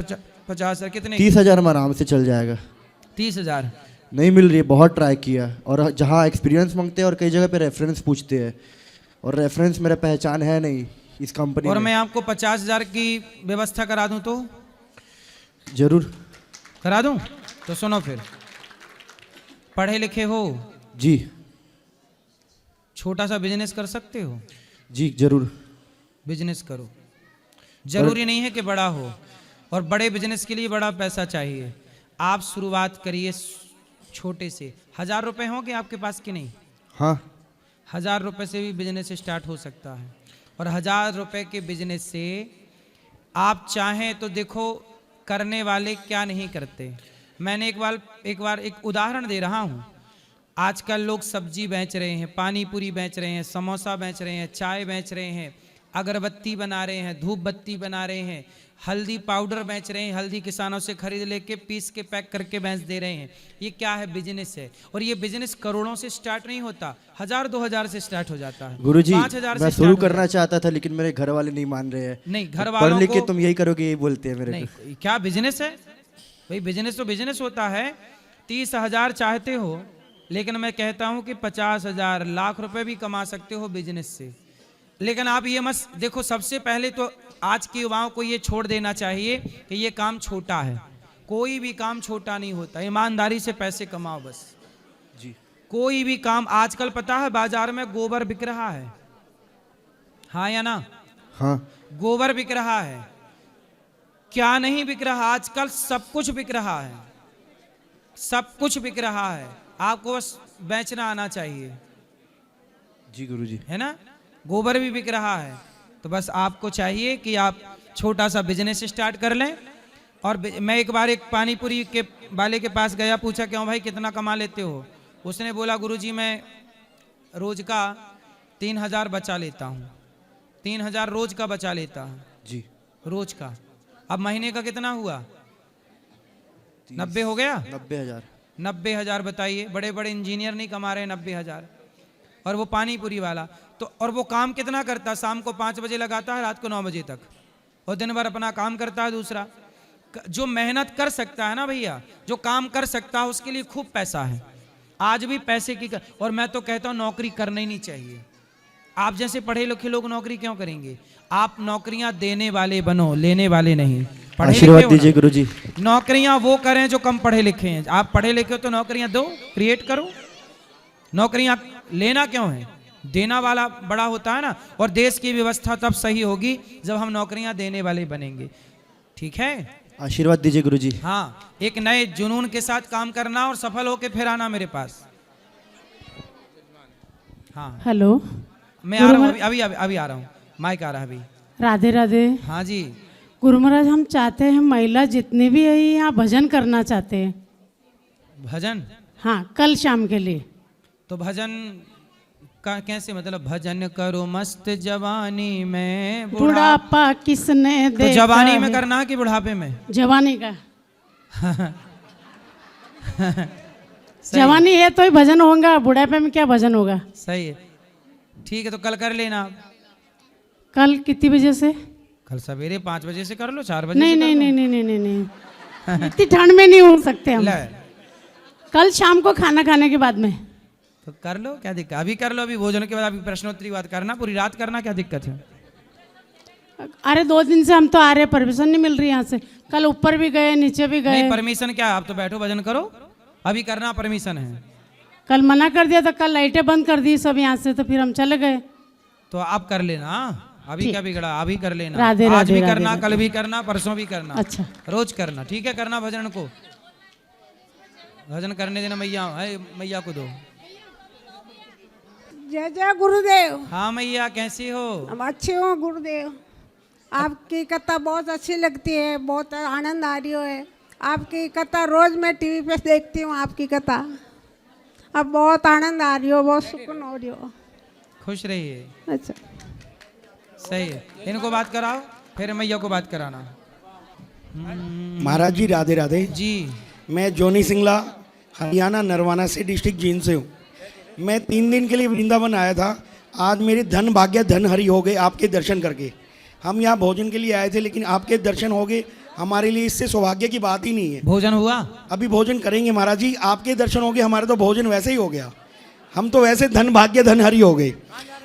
50,000 कितने? 30,000 में आराम से चल जाएगा। 30,000 नहीं मिल रही है, बहुत ट्राई किया। और जहाँ एक्सपीरियंस मांगते हैं और कई जगह पे रेफरेंस पूछते हैं, और रेफरेंस मेरा पहचान है नहीं इस कंपनी और में। मैं आपको 50,000 की व्यवस्था करा दूं तो? जरूर करा दूं? तो सुनो, फिर पढ़े लिखे हो? जी। छोटा सा बिजनेस कर सकते हो? जी जरूर। बिजनेस करो, जरूरी नहीं है कि बड़ा हो, और बड़े बिजनेस के लिए बड़ा पैसा चाहिए। आप शुरुआत करिए छोटे से। 1,000 रुपए होंगे आपके पास कि नहीं? हाँ। 1,000 रुपए से भी बिजनेस स्टार्ट हो सकता है। और 1,000 रुपए के बिजनेस से आप चाहें तो देखो करने वाले क्या नहीं करते। मैंने एक बार एक उदाहरण दे रहा हूँ। आजकल लोग सब्जी बेच रहे हैं, पानी पूरी बेच रहे हैं, समोसा बेच रहे हैं, चाय बेच रहे हैं, अगरबत्ती बना रहे हैं, धूप बत्ती बना रहे हैं, हल्दी पाउडर बेच रहे हैं, हल्दी किसानों से खरीद लेके पीस के पैक करके बेच दे रहे हैं। ये क्या है? बिजनेस है। और ये बिजनेस करोड़ों से स्टार्ट नहीं होता, 1,000-2,000 से स्टार्ट हो जाता है। गुरुजी, 5,000 मैं शुरू करना चाहता था लेकिन मेरे घर वाले नहीं मान रहे हैं। नहीं, घर वालों पढ़ लिख के को तुम यही करोगे, यही बोलते हैं मेरे नहीं। को। क्या बिजनेस है भाई? बिजनेस तो बिजनेस होता है। 30,000 चाहते हो, लेकिन मैं कहता हूं कि 50,000 लाख रुपए भी कमा सकते हो बिजनेस से। लेकिन आप ये मत देखो, सबसे पहले तो आज के युवाओं को ये छोड़ देना चाहिए कि ये काम छोटा है। कोई भी काम छोटा नहीं होता, ईमानदारी से पैसे कमाओ बस। जी। कोई भी काम, आजकल पता है बाजार में गोबर बिक रहा है, हाँ या ना? हाँ। गोबर बिक रहा है, क्या नहीं बिक रहा? आजकल सब कुछ बिक रहा है, सब कुछ बिक रहा है, आपको बस बेचना आना चाहिए। जी गुरुजी। है ना? गोबर भी बिक रहा है, तो बस आपको चाहिए कि आप छोटा सा बिजनेस स्टार्ट कर लें। और मैं एक बार एक पानीपुरी के वाले के पास गया, पूछा क्यों भाई कितना कमा लेते हो? उसने बोला गुरुजी मैं रोज का 3000 बचा लेता हूँ। 3000 रोज का बचा लेता हूँ जी, रोज का। अब महीने का कितना हुआ? 90 हो गया? 90,000। 90,000 बताइए, बड़े बड़े इंजीनियर नहीं कमा रहे 90,000, और वो पानीपुरी वाला तो। और वो काम कितना करता है? शाम को 5 बजे लगाता है, रात को 9 बजे तक, और दिन भर अपना काम करता है। दूसरा, जो मेहनत कर सकता है ना भैया, जो काम कर सकता है, उसके लिए खूब पैसा है। आज भी पैसे की और मैं तो कहता हूँ नौकरी करना ही नहीं चाहिए। आप जैसे पढ़े लिखे लोग नौकरी क्यों करेंगे? आप नौकरियां देने वाले बनो, लेने वाले नहीं। आशीर्वाद दीजिए गुरुजी। नौकरियां वो करें जो कम पढ़े लिखे हैं। आप पढ़े लिखे हो तो नौकरियां दो, क्रिएट करो। नौकरियां लेना क्यों है? देना वाला बड़ा होता है ना। और देश की व्यवस्था तब सही होगी जब हम नौकरियां देने वाले बनेंगे। ठीक है? आशीर्वाद दीजिए गुरुजी। हाँ, एक नए जुनून के साथ काम करना और सफल होके फिर आना मेरे पास। हाँ हेलो, मैं आ रहा हूँ, अभी आ रहा हूँ, माइक आ रहा है अभी। राधे राधे। हाँ जी गुरु महाराज, हम चाहते हैं महिला जितनी भी है यहाँ भजन करना चाहते हैं। भजन? हाँ, कल शाम के लिए। तो भजन का कैसे? मतलब भजन करो मस्त जवानी में, बुढ़ापा किसने देखा? तो जवानी में करना है कि बुढ़ापे में? जवानी का। जवानी है तो ही भजन होगा, बुढ़ापे में क्या भजन होगा? सही है, ठीक है, तो कल कर लेना। कल कितनी बजे से? कल सवेरे 5 बजे से कर लो, 4 बजे नहीं से नहीं कर लो। नहीं नहीं नहीं नहीं नहीं इतनी ठंड में नहीं हो सकते हम। कल शाम को खाना खाने के बाद में तो कर लो, क्या दिक्कत? अभी कर लो, अभी भोजन के बाद अभी प्रश्नोत्तरी बात करना, पूरी रात करना, क्या दिक्कत है? अरे 2 दिन से हम तो आ रहे, परमिशन नहीं मिल रही यहाँ से। कल ऊपर भी गए, नीचे भी गए। नहीं परमिशन क्या, आप तो बैठो भजन करो, अभी करना परमिशन है। कल मना कर दिया था, कल लाइटें बंद कर दी सब यहाँ से, तो फिर हम चले गए। तो आप कर लेना, अभी क्या बिगड़ा, अभी कर लेना। राधे आज राधे भी राधे करना, राधे। कल भी करना, परसों भी करना। अच्छा, रोज करना, ठीक है? करना भजन को, भजन करने देना। मैया को दो। जय जय गुरुदेव। हाँ मैया, कैसी हो? हम अच्छे हो गुरुदेव। आपकी कथा बहुत अच्छी लगती है, बहुत आनंद आ रही है। आपकी कथा रोज मैं टीवी पे देखती हूँ, आपकी कथा। अब बहुत आनंद आ रही हो, बहुत सुकून हो रही हो। खुश रहिए। अच्छा, सही है, इनको बात कराओ, फिर मैया को बात कराना। महाराज जी राधे राधे जी। मैं जोनी सिंगला, हरियाणा नरवाना से, डिस्ट्रिक्ट जींद से हूँ। मैं 3 दिन के लिए वृंदावन आया था। आज मेरे धन भाग्य धन हरि हो गए आपके दर्शन करके। हम यहाँ भोजन के लिए आए थे, लेकिन आपके दर्शन हो गए, हमारे लिए इससे सौभाग्य की बात ही नहीं है। भोजन हुआ? अभी भोजन करेंगे महाराज जी। आपके दर्शन हो गए, हमारे तो भोजन वैसे ही हो गया। हम तो वैसे धन भाग्य धन हरि हो गए।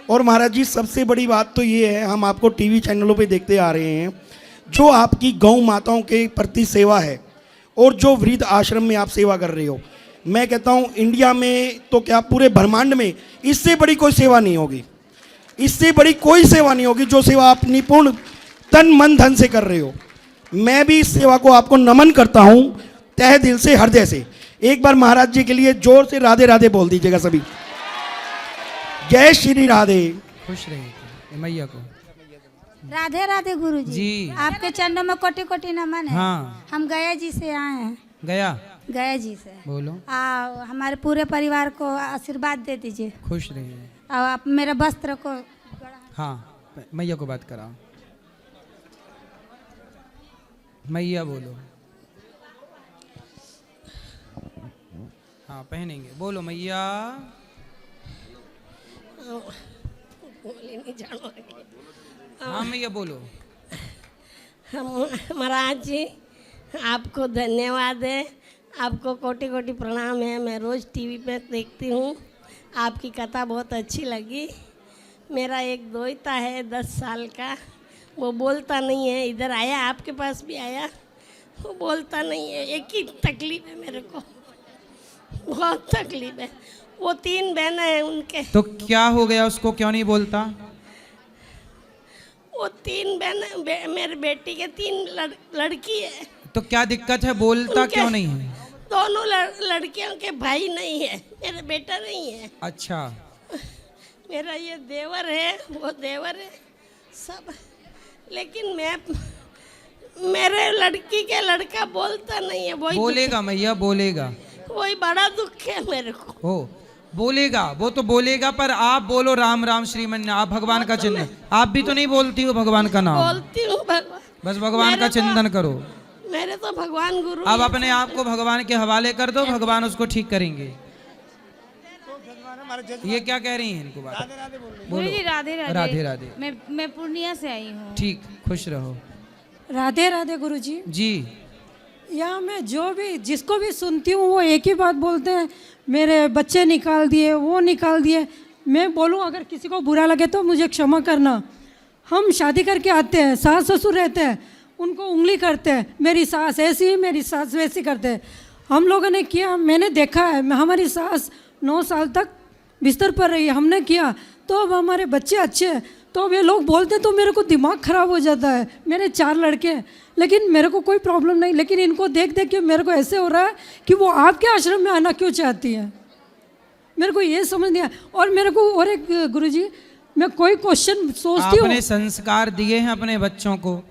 और महाराज जी सबसे बड़ी बात तो ये है, हम आपको टीवी चैनलों पे देखते आ रहे हैं, जो आपकी गौ माताओं के प्रति सेवा है और जो वृद्ध आश्रम में आप सेवा कर रहे हो, मैं कहता हूँ इंडिया में तो क्या पूरे ब्रह्मांड में इससे बड़ी कोई सेवा नहीं होगी। इससे बड़ी कोई सेवा नहीं होगी जो सेवा आप निपुण तन मन धन से कर रहे हो। मैं भी इस सेवा को आपको नमन करता हूँ तहे दिल से, हृदय से। एक बार महाराज जी के लिए जोर से राधे राधे बोल दीजिएगा सभी। जय श्री राधे। खुश रहिए मैया को। राधे राधे गुरु जी। आपके चरणों में कोटि कोटि नमन है। हाँ। हम गया जी से आए हैं। गया जी से बोलो। हमारे पूरे परिवार को आशीर्वाद दे दीजिए। खुश रहिए। आप मेरे वस्त्र को। हाँ, मैया को बात कराओ। मैया बोलो। हाँ पहनेंगे, बोलो मैया। हाँ मैया बोलो। महाराज जी आपको धन्यवाद है, आपको कोटि कोटि प्रणाम है। मैं रोज़ टीवी पे देखती हूँ, आपकी कथा बहुत अच्छी लगी। मेरा एक दोहिता है 10 साल का, वो बोलता नहीं है। इधर आया, आपके पास भी आया, वो बोलता नहीं है। एक ही तकलीफ है मेरे को, बहुत तकलीफ है। वो 3 बहनें हैं उनके। तो क्या हो गया, उसको क्यों नहीं बोलता? वो 3 बहनें, मेरे बेटी के 3 लड़की है। तो क्या दिक्कत है, बोलता क्यों नहीं है? दोनों लड़कियों के भाई नहीं है, मेरा बेटा नहीं है। अच्छा, मेरा ये देवर है, वो देवर है सब, लेकिन मैं मेरे लड़की के लड़का बोलता नहीं है। वही बोलेगा मैया, बोलेगा, वही बड़ा दुख है मेरे को। हो बोलेगा, वो तो बोलेगा, पर आप बोलो राम राम श्रीमन, आप भगवान का चिंतन। आप भी तो नहीं बोलती हो भगवान का नाम? बोलती हूँ भगवान, बस भगवान का चिंतन करो। मेरे तो भगवान गुरु। अब अपने आप को भगवान के हवाले कर दो, भगवान उसको ठीक करेंगे। ये क्या कह रही हैं इनको बात? गुरु जी राधे राधे। राधे राधे। मैं पूर्णिया से आई हूँ। ठीक, खुश रहो। राधे राधे गुरु जी। जी। यहाँ मैं जो भी जिसको भी सुनती हूँ वो एक ही बात बोलते हैं, मेरे बच्चे निकाल दिए, वो निकाल दिए। मैं बोलूँ अगर किसी को बुरा लगे तो मुझे क्षमा करना। हम शादी करके आते हैं, सास ससुर रहते हैं, उनको उंगली करते हैं, मेरी सास ऐसी, मेरी सास वैसी करते हैं। हम लोगों ने किया, मैंने देखा है, हमारी सास 9 साल तक बिस्तर पर रही, हमने किया, तो अब हमारे बच्चे अच्छे हैं। तो अब ये लोग बोलते तो मेरे को दिमाग ख़राब हो जाता है। मेरे 4 लड़के हैं, लेकिन मेरे को कोई प्रॉब्लम नहीं, लेकिन इनको देख देख के मेरे को ऐसे हो रहा है कि वो आपके आश्रम में आना क्यों चाहती है, मेरे को ये समझ नहीं आया। और मेरे को और एक गुरुजी, मैं कोई क्वेश्चन सोचती हूँ। आपने संस्कार दिए हैं अपने बच्चों को।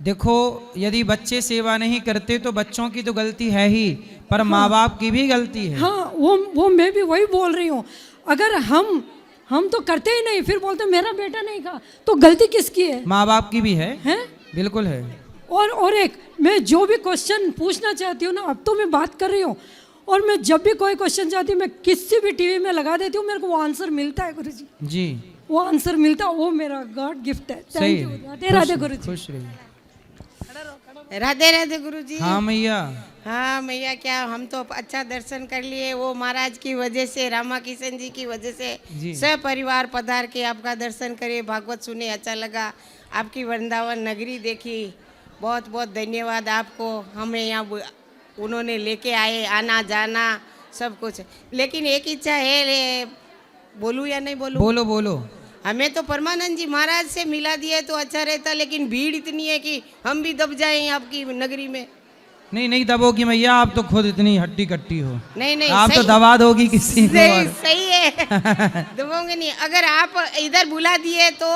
देखो, यदि बच्चे सेवा नहीं करते तो बच्चों की तो गलती है ही, पर माँ बाप की भी गलती है। हाँ, वो मैं भी वही बोल रही हूँ। अगर हम तो करते ही नहीं, फिर बोलते मेरा बेटा नहीं खा, तो गलती किसकी है? माँ बाप की भी है, हैं? बिल्कुल है। और एक, मैं जो भी क्वेश्चन पूछना चाहती हूँ ना, अब तो मैं बात कर रही हूँ, और मैं जब भी कोई क्वेश्चन चाहती हूँ, मैं किसी भी टीवी में लगा देती हूँ, मेरे को वो आंसर मिलता है गुरुजी। जी, वो आंसर मिलता है, वो मेरा गॉड गिफ्ट है। Thank you. राधे राधे गुरुजी। खुश रहिए। राधे राधे गुरुजी। हाँ मैया। हाँ मैया, क्या हम तो अच्छा दर्शन कर लिए, वो महाराज की वजह से, रामा किशन जी की वजह से सब परिवार पधार के आपका दर्शन करे, भागवत सुने, अच्छा लगा। आपकी वृंदावन नगरी देखी, बहुत बहुत धन्यवाद आपको। हमें यहाँ उन्होंने लेके आए, आना जाना सब कुछ। लेकिन एक इच्छा है, बोलूँ या नहीं बोलूँ? बोलो बोलो। हमें तो परमानंद जी महाराज से मिला दिया तो अच्छा रहता, लेकिन भीड़ इतनी है कि हम भी दब जाएं आपकी नगरी में। नहीं दबोगी मैया, आप तो खुद इतनी हट्टी कट्टी हो। नहीं आप तो दबा दोगी किसी को। सही है। दबोगे नहीं। अगर आप इधर बुला दिए तो,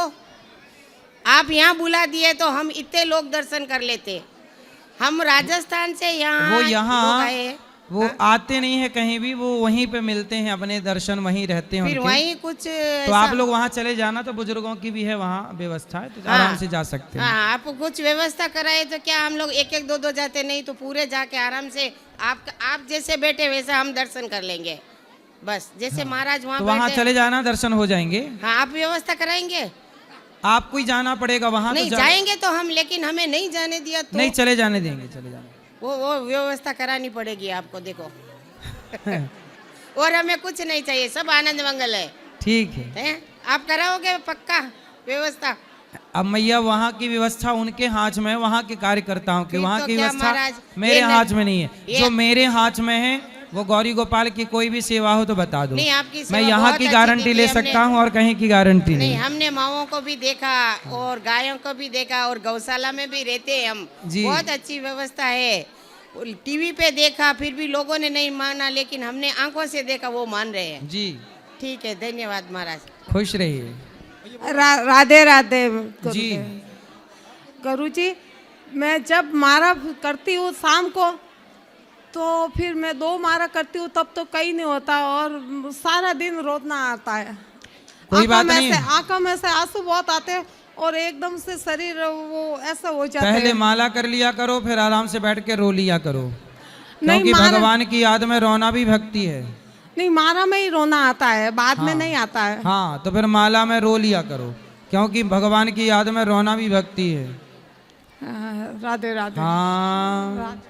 आप यहाँ बुला दिए तो हम इतने लोग दर्शन कर लेते। हम राजस्थान से यहाँ, वो यहाँ वो आते नहीं है कहीं भी, वो वहीं पे मिलते हैं, अपने दर्शन वहीं रहते हैं फिर उनके। वहीं कुछ तो आप लोग वहाँ चले जाना, तो बुजुर्गों की भी है वहाँ व्यवस्था है, तो आराम से जा सकते हैं। हाँ, आप कुछ व्यवस्था कराए तो क्या हम लोग 1-1, 2-2 जाते, नहीं तो पूरे जाके आराम से आप जैसे बैठे वैसा हम दर्शन कर लेंगे। बस जैसे महाराज वहाँ, तो वहाँ चले जाना, दर्शन हो जाएंगे। हाँ, आप व्यवस्था कराएंगे? आपको ही जाना पड़ेगा वहाँ। नहीं जाएंगे तो हम, लेकिन हमें नहीं जाने दिया तो? नहीं, चले जाने देंगे, चले जाने। वो व्यवस्था करानी पड़ेगी आपको, देखो। और हमें कुछ नहीं चाहिए, सब आनंद मंगल है। ठीक है, आप कराओगे पक्का व्यवस्था? अब मैया वहाँ की व्यवस्था उनके हाथ में है, वहाँ के कार्यकर्ताओं की। वहाँ की व्यवस्था मेरे हाथ में नहीं है। जो मेरे हाथ में है वो गौरी गोपाल की कोई भी सेवा हो तो बता दो। मैं यहाँ की गारंटी ले सकता हूँ और कहीं की गारंटी नहीं। हमने माओं को भी देखा और गायों को भी देखा और गौशाला में भी रहते हैं हम। बहुत अच्छी व्यवस्था है। टीवी पे देखा, फिर भी लोगों ने नहीं माना, लेकिन हमने आंखों से देखा, वो मान रहे हैं। जी ठीक है, धन्यवाद महाराज। खुश रहिए। राधे राधे जी। गुरुजी, मैं जब मारा करती हूँ शाम को, तो फिर मैं 2 मारा करती हूँ, तब तो कहीं नहीं होता और सारा दिन रोना आता है। कोई बात नहीं। आंखों में से आंसू बहुत आते हैं और एकदम से शरीर वो ऐसा हो जाता है। पहले माला कर लिया करो, फिर आराम से बैठ के रो लिया करो, क्योंकि भगवान की याद में रोना भी भक्ति है। नहीं, माला में ही रोना आता है, बाद में नहीं आता है। हाँ, तो फिर माला में रो लिया करो, क्योंकि भगवान की याद में रोना भी भक्ति है। राधे राधे। हाँ,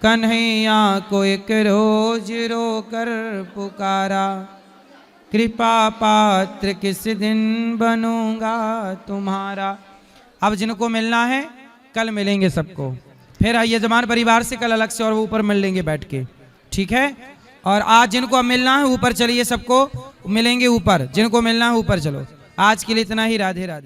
कन्हैया को एक रोज रो कर पुकारा, कृपा पात्र किस दिन बनूंगा तुम्हारा। अब जिनको मिलना है कल मिलेंगे सबको, फिर यजमान परिवार से कल अलग से और ऊपर मिल लेंगे बैठ के, ठीक है। और आज जिनको अब मिलना है ऊपर चलिए, सबको मिलेंगे ऊपर, जिनको मिलना है ऊपर चलो। आज के लिए इतना ही। राधे राधे।